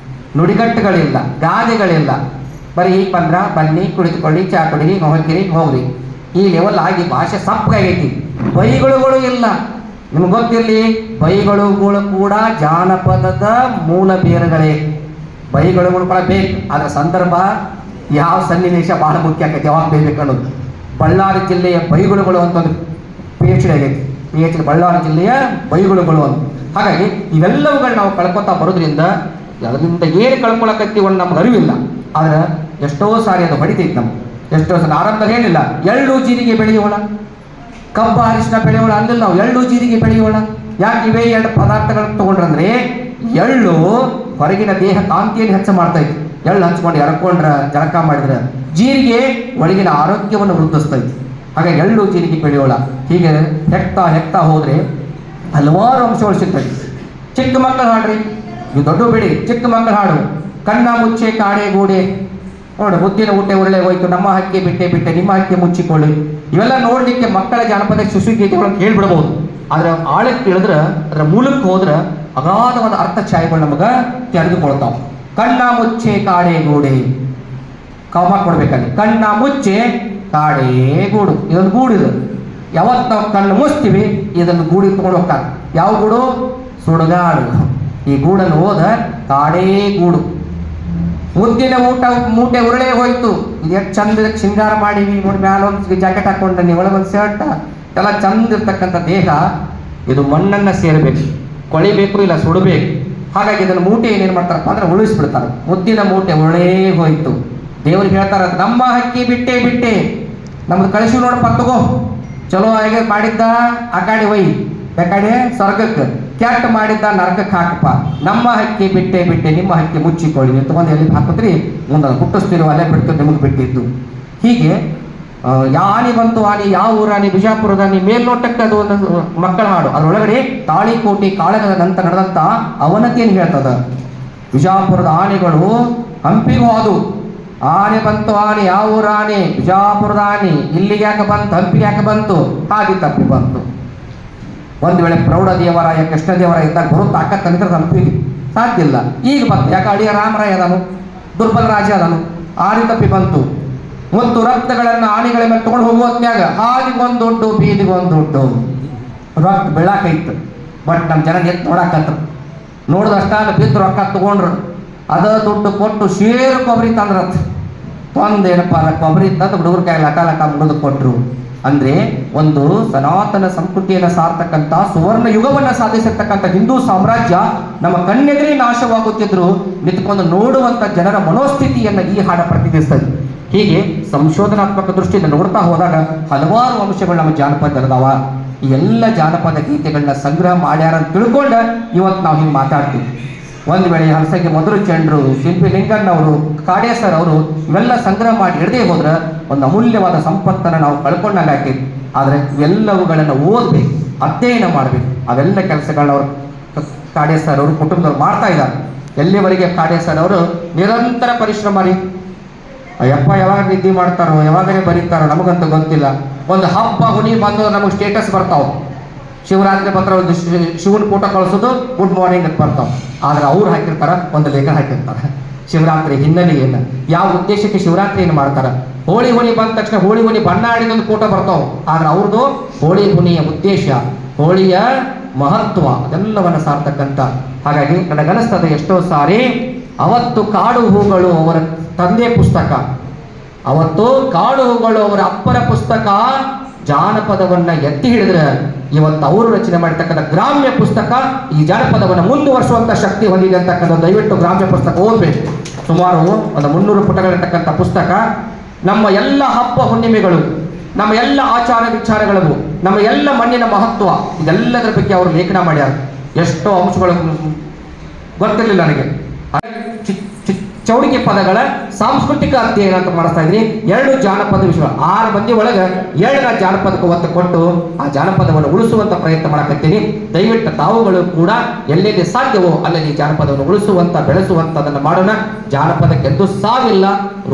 ನುಡಿಗಟ್ಟುಗಳಿಲ್ಲ, ಗಾದೆಗಳಿಲ್ಲ. ಬರೀ ಈಗ ಬಂದ್ರ ಬನ್ನಿ, ಕುಳಿತುಕೊಳ್ಳಿ, ಚಾ ಕುಡಿರಿ, ಹೋಗಿರಿ, ಹೋಗ್ರಿ, ಈ ಲೆವೆಲ್ ಆಗಿ ಭಾಷೆ ಸಪ್ಪಗಾಗೈತಿ. ಬೈಗಳುಗಳು ಇಲ್ಲ. ನಿಮ್ಗೆ ಗೊತ್ತಿರಲಿ, ಬೈಗಳುಗಳು ಕೂಡ ಜಾನಪದದ ಮೂಲ ಬೇರುಗಳೇ. ಬೈಗಳುಗಳು ಕೂಡ ಬೇಕು, ಅದರ ಸಂದರ್ಭ ಯಾವ ಸನ್ನಿವೇಶ ಬಹಳ ಮುಖ್ಯ ಆಗೈತೆ, ಯಾವಾಗ ಬೇಕಬೇಕು ಅನ್ನೋದು. ಬಳ್ಳಾರಿ ಜಿಲ್ಲೆಯ ಬೈಗಳುಗಳು ಅಂತ ಒಂದು PhD ಆಗೈತಿ. PhD ಬಳ್ಳಾರಿ ಜಿಲ್ಲೆಯ ಬೈಗಳುಗಳು ಅಂತ. ಹಾಗಾಗಿ ಇವೆಲ್ಲವುಗಳು ನಾವು ಕಳ್ಕೊತಾ ಬರೋದ್ರಿಂದ ಅದರಿಂದ ಏನು ಕಳ್ಕೊಳಕತ್ತೀವಿ ಒಂದು ನಮ್ಗೆ ಅರಿವಿಲ್ಲ. ಆದ್ರೆ ಎಷ್ಟೋ ಸಾರಿ ಅದು ಹೊಡಿತೈತಿ ನಮ್ಗೆ. ಎಷ್ಟೋ ಸಲ ಆರಂಭದಲ್ಲಿ ಏನಿಲ್ಲ, ಎಳ್ಳು ಜೀರಿಗೆ ಬೆಳೆಯೋಣ, ಕಬ್ಬು ಅರಿಶಿನ ಬೆಳೆಯೋಣ ಅಂದಿಲ್ಲ ನಾವು, ಎಳ್ಳು ಜೀರಿಗೆ ಬೆಳೆಯೋಣ. ಯಾಕೆ ಇವೇ 2 ಪದಾರ್ಥಗಳನ್ನು ತಗೊಂಡ್ರಂದ್ರೆ, ಎಳ್ಳು ಹೊರಗಿನ ದೇಹ ಕಾಂತಿಯನ್ನು ಹೆಚ್ಚು ಮಾಡ್ತಾ ಇತ್ತು, ಎಳ್ಳು ಹಂಚ್ಕೊಂಡು ಎಳ್ಕೊಂಡ್ರೆ ಜಳಕ ಮಾಡಿದ್ರೆ. ಜೀರಿಗೆ ಒಳಗಿನ ಆರೋಗ್ಯವನ್ನು ವೃದ್ಧಿಸ್ತೈತಿ. ಹಾಗಾಗಿ ಎಳ್ಳು ಜೀರಿಗೆ ಬೆಳೆಯೋಣ. ಹೀಗೆ ಹೆಕ್ತಾ ಹೋದ್ರೆ ಹಲವಾರು ಅಂಶಗಳು ಸಿಗ್ತೈತಿ. ಚಿಕ್ಕ ಮಕ್ಕಳು ಹಾಡ್ರಿ, ನೀವು ದೊಡ್ಡ ಬಿಡಿ, ಚಿಕ್ಕ ಮಕ್ಕಳು ಹಾಡು, ಕಣ್ಣ ಮುಚ್ಚೆ ಕಾಡೆ ಗೂಡೆ, ನೋಡು, ಮುದ್ದಿನ ಊಟ ಉರುಳೆ ಹೋಯ್ತು, ನಮ್ಮ ಹಕ್ಕಿ ಬಿಟ್ಟೆ ಬಿಟ್ಟೆ, ನಿಮ್ಮ ಹಕ್ಕಿ ಮುಚ್ಚಿಕೊಳ್ಳಿ. ಇವೆಲ್ಲ ನೋಡ್ಲಿಕ್ಕೆ ಮಕ್ಕಳ ಜಾನಪದ ಶಿಶು ಗೀತೆಗಳನ್ನು ಹೇಳ್ಬಿಡ್ಬೋದು. ಆದ್ರೆ ಆಳಕ್ಕೆ ಇಳಿದ್ರೆ, ಅದರ ಮೂಲಕ್ಕೆ ಹೋದ್ರೆ ಅಗಾಧವಾದ ಅರ್ಥ ಛಾಯೆಗಳು ನಮಗೆ ತೆರೆದುಕೊಳ್ತಾವ. ಕಣ್ಣ ಮುಚ್ಚೆ ಕಾಡೆ ಗೂಡೆ, ಕಾಮ ಕೊಡ್ಬೇಕಲ್ಲಿ. ಕಣ್ಣ ಮುಚ್ಚೆ ಕಾಡೇ ಗೂಡು, ಇದೊಂದು ಗೂಡು. ಇದು ಯಾವತ್ತು ನಾವು ಕಣ್ಣು ಮುಚ್ತೀವಿ ಇದನ್ನು ಗೂಡಿ ತಗೊಂಡು ಹೋಗ್ತಾರೆ. ಯಾವ ಗೂಡು? ಸುಡುಗಾಡು. ಈ ಗೂಡನ್ನು ಹೋದ ಕಾಡೇ ಗೂಡು. ಮುದ್ದಿನ ಮೂಟೆ ಉರುಳೆ ಹೋಯ್ತು. ಇದು ಎಷ್ಟು ಚಂದ ಶೃಂಗಾರ ಮಾಡೀವಿ ನೋಡಿ, ಮ್ಯಾಲೊಂದು ಜಾಕೆಟ್ ಹಾಕೊಂಡನಿ, ಒಳಗೊಂದು ಶರ್ಟ್, ಎಲ್ಲ ಚಂದ ಇರ್ತಕ್ಕಂಥ ದೇಹ ಇದು ಮಣ್ಣನ್ನು ಸೇರಬೇಕು, ಕೊಳಿಬೇಕು, ಇಲ್ಲ ಸುಡಬೇಕು. ಹಾಗಾಗಿ ಇದನ್ನು ಮೂಟೆ ಏನೇನು ಮಾಡ್ತಾರಪ್ಪ ಅಂದ್ರೆ ಉಳಿಸ್ಬಿಡ್ತಾರೆ. ಮುದ್ದಿನ ಮೂಟೆ ಉರುಳೇ ಹೋಯ್ತು. ದೇವ್ರಿಗೆ ಹೇಳ್ತಾರ, ನಮ್ಮ ಹಕ್ಕಿ ಬಿಟ್ಟೆ ಬಿಟ್ಟೆ, ನಮ್ದು ಕಳಿಸಿ ನೋಡಪ್ಪ, ತಗೋ, ಚಲೋ ಆಗಿ ಮಾಡಿದ್ದ ಆ ಕಡೆ ಒಯ್, ಯಾಕಡೆ ಸ್ವರ್ಗಕ್ಕೆ, ಕೆಟ್ಟ ಮಾಡಿದ್ದ ನರಕಕ್ಕೆ ಹಾಕಪ್ಪ. ನಮ್ಮ ಹಕ್ಕಿ ಬಿಟ್ಟೆ ಬಿಟ್ಟೆ, ನಿಮ್ಮ ಹಕ್ಕಿ ಮುಚ್ಚಿಕೊಳ್ಳಿ, ನೀವು ತಗೊಂಡು ಎಲ್ಲಿ ಹಾಕಿದ್ರಿ ಮುಂದೆ ಹುಟ್ಟಿಸ್ತಿರೋ ಅಲ್ಲೇ ಬಿಡ್ತು, ನಿಮಗೆ ಬಿಟ್ಟಿದ್ದು. ಹೀಗೆ ಆನೆ ಬಂತು, ಆನೆ ಯಾವ ಊರಾನಿ, ಬಿಜಾಪುರದ ಆನೆ, ಮೇಲ್ನೋಟಕ್ಕೆ ಅದು ಒಂದು ಮಕ್ಕಳ ಹಾಡು. ಅದರೊಳಗಡೆ ತಾಳಿಕೋಟಿ ಕಾಳಗದ ನಂತರ ನಡೆದಂತ ಅವನತಿಯನ್ನು ಹೇಳ್ತದ. ಬಿಜಾಪುರದ ಆನೆಗಳು ಹಂಪಿಗೂ ಅದು. ಆನೆ ಬಂತು, ಆನೆ ಯಾವ ಊರ ಆನೆ, ಬಿಜಾಪುರದ ಆನೆ, ಇಲ್ಲಿಗೆ ಯಾಕೆ ಬಂತು, ಹಂಪಿಗೆ ಯಾಕೆ ಬಂತು, ಹಾಗೆ ತಪ್ಪಿ ಬಂತು. ಒಂದು ವೇಳೆ ಪ್ರೌಢದೇವರಾಯ ಕೃಷ್ಣದೇವರಾಯ ಇದ್ದಾಗ ಬರೋ ತಾಕತ್ ತಂದಿದ್ರೆ ಹಂಪಿಗೆ ಸಾಧ್ಯ ಇಲ್ಲ. ಈಗ ಬಂತು, ಯಾಕೆ ಅಡಿಯ ರಾಮರಾಯ ಅದನು, ದುರ್ಬಲ ರಾಜ ಅದನು, ಆನೆ ತಪ್ಪಿ ಬಂತು. ಮತ್ತು ರಕ್ತಗಳನ್ನು ಆನೆಗಳ ಮೇಲೆ ತಗೊಂಡು ಹೋಗುವ ಹೊತ್ನ್ಯಾಗ ಹಾದಿಗೊಂದು ದುಡ್ಡು, ಬೀದಿಗೊಂದು ದುಡ್ಡು, ರೊಕ್ಕ ಬೆಳಕೈತು. ಬಟ್ ನಮ್ಮ ಜನ ಎತ್ತು ನೋಡಾಕತ್ರು, ನೋಡಿದಷ್ಟಾಗ ಬಿದ್ದು ರೊಕ್ಕ ತಗೊಂಡ್ರು. ಅದ ದುಡ್ಡು ಕೊಟ್ಟು ಶೇರು ಕೊಬ್ಬರಿ ತಂದ್ರತ್. ತಂದೇನಪ್ಪ ಕೊಬ್ಬರಿ ತಂದು ಹುಡುಗರ ಕೈ ಲಟ ಲಟ ಮುಗಿದು ಕೊಟ್ರು. ಅಂದ್ರೆ ಒಂದು ಸನಾತನ ಸಂಸ್ಕೃತಿಯನ್ನು ಸಾರ್ತಕ್ಕಂಥ ಸುವರ್ಣ ಯುಗವನ್ನು ಸಾಧಿಸಿರ್ತಕ್ಕಂಥ ಹಿಂದೂ ಸಾಮ್ರಾಜ್ಯ ನಮ್ಮ ಕಣ್ಣೆದುರೇ ನಾಶವಾಗುತ್ತಿದ್ರು ನಿಂತ್ಕೊಂಡು ನೋಡುವಂಥ ಜನರ ಮನೋಸ್ಥಿತಿಯನ್ನು ಈ ಹಾಡ ಪ್ರತಿನಿಧಿಸ್ತದೆ. ಹೀಗೆ ಸಂಶೋಧನಾತ್ಮಕ ದೃಷ್ಟಿಯಿಂದ ನೋಡ್ತಾ ಹೋದಾಗ ಹಲವಾರು ಅಂಶಗಳು ನಮ್ಮ ಜಾನಪದದವ. ಈ ಎಲ್ಲ ಜಾನಪದ ಗೀತೆಗಳನ್ನ ಸಂಗ್ರಹ ಮಾಡ್ಯಾರ ಅಂತ ತಿಳ್ಕೊಂಡ ಇವತ್ತು ನಾವು ಹಿಂಗೆ ಮಾತಾಡ್ತೀವಿ. ಒಂದು ವೇಳೆ ಹಲಸಂಗಿ ಮೊದಲು ಚಂಡ್ರು, ಶಿಲ್ಪಿ ಲಿಂಗಣ್ಣವರು, ಕಾಡೇ ಸರ್ ಅವರು ಇವೆಲ್ಲ ಸಂಗ್ರಹ ಮಾಡಿ ಹಿಡ್ದೇ ಹೋದ್ರೆ ಒಂದು ಅಮೂಲ್ಯವಾದ ಸಂಪತ್ತನ್ನು ನಾವು ಕಳ್ಕೊಂಡಾಗ ಹಾಕಿದ್ವಿ. ಆದರೆ ಇವೆಲ್ಲವುಗಳನ್ನು ಓದಬೇಕು, ಅಧ್ಯಯನ ಮಾಡಬೇಕು. ಅವೆಲ್ಲ ಕೆಲಸಗಳನ್ನ ಅವರು ಕಾಡೇ ಸರ್ ಅವರು ಕುಟುಂಬದವ್ರು ಮಾಡ್ತಾ ಇದ್ದಾರೆ. ಎಲ್ಲಿವರೆಗೆ ಕಾಡೇ ಸರ್ ಅವರು ನಿರಂತರ ಪರಿಶ್ರಮ ರೀ. ಅಯ್ಯಪ್ಪ ಯಾವಾಗ ನಿದ್ದೆ ಮಾಡ್ತಾರೋ, ಯಾವಾಗಲೇ ಬರೀತಾರೋ ನಮಗಂತೂ ಗೊತ್ತಿಲ್ಲ. ಒಂದು ಹಬ್ಬ ಹುನಿ ಬಂದು ನಮಗೆ ಸ್ಟೇಟಸ್ ಬರ್ತಾವೆ. ಶಿವರಾತ್ರಿ ಪತ್ರ ಒಂದು ಶಿವನ ಫೋಟೋ ಕಳಿಸೋದು ಗುಡ್ ಮಾರ್ನಿಂಗ್ ಅಂತ ಬರ್ತಾವೆ. ಆದರೆ ಅವ್ರು ಹಾಕಿರ್ತಾರೆ ಒಂದು ಲೇಖ ಹಾಕಿರ್ತಾರೆ. ಶಿವರಾತ್ರಿ ಹಿನ್ನೆಲೆ ಏನು, ಯಾವ ಉದ್ದೇಶಕ್ಕೆ ಶಿವರಾತ್ರಿಯನ್ನು ಮಾಡ್ತಾರೆ. ಹೋಳಿ ಹುನಿ ಬಂದ ತಕ್ಷಣ ಹೋಳಿ ಹುನಿ ಬಣ್ಣ ಆಡಿದೊಂದು ಫೋಟೋ ಬರ್ತಾವೆ. ಆದರೆ ಅವ್ರದ್ದು ಹೋಳಿ ಹುನಿಯ ಉದ್ದೇಶ, ಹೋಳಿಯ ಮಹತ್ವ ಅದೆಲ್ಲವನ್ನು ಸಾರ್ತಕ್ಕಂಥ. ಹಾಗಾಗಿ ನನಗನಿಸ್ತದೆ ಎಷ್ಟೋ ಸಾರಿ ಅವತ್ತು ಕಾಡು ಹೂಗಳು ಅವರ ತಂದೆ ಪುಸ್ತಕ, ಅವತ್ತು ಕಾಡು ಹೂಗಳು ಅವರ ಅಪ್ಪರ ಪುಸ್ತಕ ಜಾನಪದವನ್ನ ಎತ್ತಿ ಹಿಡಿದ್ರೆ ಇವತ್ತು ಅವರು ರಚನೆ ಮಾಡಿರ್ತಕ್ಕಂಥ ಗ್ರಾಮ್ಯ ಪುಸ್ತಕ ಈ ಜಾನಪದವನ್ನು ಮುಂದುವರಿಸುವಂತ ಶಕ್ತಿ ಹೊಂದಿದೆ ಅಂತಕ್ಕಂಥ. ದಯವಿಟ್ಟು ಗ್ರಾಮ್ಯ ಪುಸ್ತಕ ಓದಬೇಕು. ಸುಮಾರು ಒಂದು 300 ಪುಟಗಳಿರ್ತಕ್ಕಂಥ ಪುಸ್ತಕ. ನಮ್ಮ ಎಲ್ಲ ಹಬ್ಬ ಹುಣ್ಣಿಮೆಗಳು, ನಮ್ಮ ಎಲ್ಲ ಆಚಾರ ವಿಚಾರಗಳು, ನಮ್ಮ ಎಲ್ಲ ಮಣ್ಣಿನ ಮಹತ್ವ, ಇದೆಲ್ಲದರ ಬಗ್ಗೆ ಅವರು ಲೇಖನ ಮಾಡ್ಯಾರ. ಎಷ್ಟೋ ಅಂಶಗಳು ಗೊತ್ತಿರಲಿಲ್ಲ ನನಗೆ. ಚೌಡಿಕೆ ಪದಗಳ ಸಾಂಸ್ಕೃತಿಕ ಅಧ್ಯಯನ ಅಂತ ಮಾಡಿಸ್ತಾ ಇದ್ರಿ. 2 ಜಾನಪದ ವಿಷಯ, 6 ಮಂದಿ ಒಳಗೆ 7 ಜಾನಪದಕ್ಕೆ ಒತ್ತು ಕೊಟ್ಟು ಆ ಜಾನಪದವನ್ನು ಉಳಿಸುವಂತ ಪ್ರಯತ್ನ ಮಾಡಕತ್ತೀನಿ. ದಯವಿಟ್ಟು ತಾವುಗಳು ಕೂಡ ಎಲ್ಲೆಲ್ಲಿ ಸಾಧ್ಯವೋ ಅಲ್ಲಲ್ಲಿ ಜಾನಪದವನ್ನು ಉಳಿಸುವಂತ ಬೆಳೆಸುವಂತ ಅದನ್ನು ಮಾಡೋಣ. ಜಾನಪದಕ್ಕೆ ಎಂದೂ ಸಾವಿಲ್ಲ,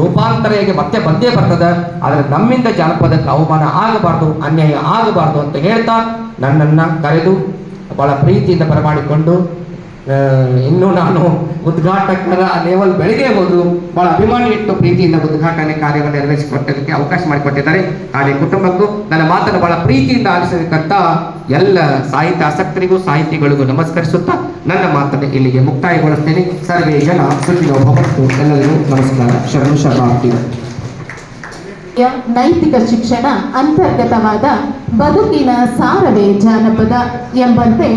ರೂಪಾಂತರಿಯಾಗಿ ಮತ್ತೆ ಬಂದೇ ಬರ್ತದೆ. ಆದರೆ ನಮ್ಮಿಂದ ಜಾನಪದಕ್ಕೆ ಅವಮಾನ ಆಗಬಾರ್ದು, ಅನ್ಯಾಯ ಆಗಬಾರ್ದು ಅಂತ ಹೇಳ್ತಾ ನನ್ನನ್ನ ಕರೆದು ಬಹಳ ಪ್ರೀತಿಯಿಂದ ಬರಮಾಡಿಕೊಂಡು ಇನ್ನು ನಾನು ಉದ್ಘಾಟಕರ ಲೆವೆಲ್ ಬೆಳಗ್ಗೆ ಹೋದ್ರು ಬಹಳ ಅಭಿಮಾನಿ ಇಟ್ಟು ಪ್ರೀತಿಯಿಂದ ಉದ್ಘಾಟನೆ ಕಾರ್ಯವನ್ನು ನೆರವೇರಿಸಿಕೊಟ್ಟದಕ್ಕೆ ಅವಕಾಶ ಮಾಡಿಕೊಟ್ಟಿದ್ದಾರೆ. ಹಾಗೆ ಕುಟುಂಬಕ್ಕೂ ನನ್ನ ಮಾತನ್ನು ಬಹಳ ಪ್ರೀತಿಯಿಂದ ಆಲಿಸತಕ್ಕಂಥ ಎಲ್ಲ ಸಾಹಿತ್ಯ ಆಸಕ್ತರಿಗೂ ಸಾಹಿತಿಗಳಿಗೂ ನಮಸ್ಕರಿಸುತ್ತಾ ನನ್ನ ಮಾತನ್ನು ಇಲ್ಲಿಗೆ ಮುಕ್ತಾಯಗೊಳಿಸ್ತೇನೆ. ಸರ್ವೇ ಜನ ಸುಖಿನೋ ಭವಂತು. ಎಲ್ಲರಿಗೂ ನಮಸ್ಕಾರ. ಶರಣು ಶರಣಾರ್ಥಿ. ನೈತಿಕ ಶಿಕ್ಷಣ ಅಂತರ್ಗತವಾದ ಬದುಕಿನ ಸಾರವೇ ಜಾನಪದ ಎಂಬಂತೆ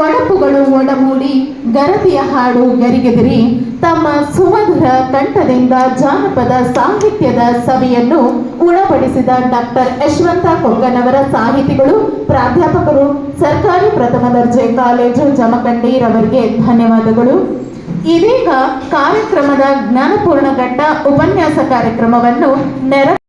ಒಡಪುಗಳು ಒಡಮೂಡಿ ಗರತಿಯ ಹಾಡು ಗರಿಗೆದರಿ ತಮ್ಮ ಸುಮಧುರ ಕಂಠದಿಂದ ಜಾನಪದ ಸಾಹಿತ್ಯದ ಸವಿಯನ್ನು ಉಣಬಡಿಸಿದ ಡಾಕ್ಟರ್ ಯಶವಂತ ಕೊಗ್ಗನವರ ಸಾಹಿತಿಗಳು, ಪ್ರಾಧ್ಯಾಪಕರು, ಸರ್ಕಾರಿ ಪ್ರಥಮ ದರ್ಜೆ ಕಾಲೇಜು ಜಮಖಂಡಿರವರಿಗೆ ಧನ್ಯವಾದಗಳು. ಇದೀಗ ಕಾರ್ಯಕ್ರಮದ ಜ್ಞಾನಪೂರ್ಣ ಘಟ್ಟ ಉಪನ್ಯಾಸ ಕಾರ್ಯಕ್ರಮವನ್ನು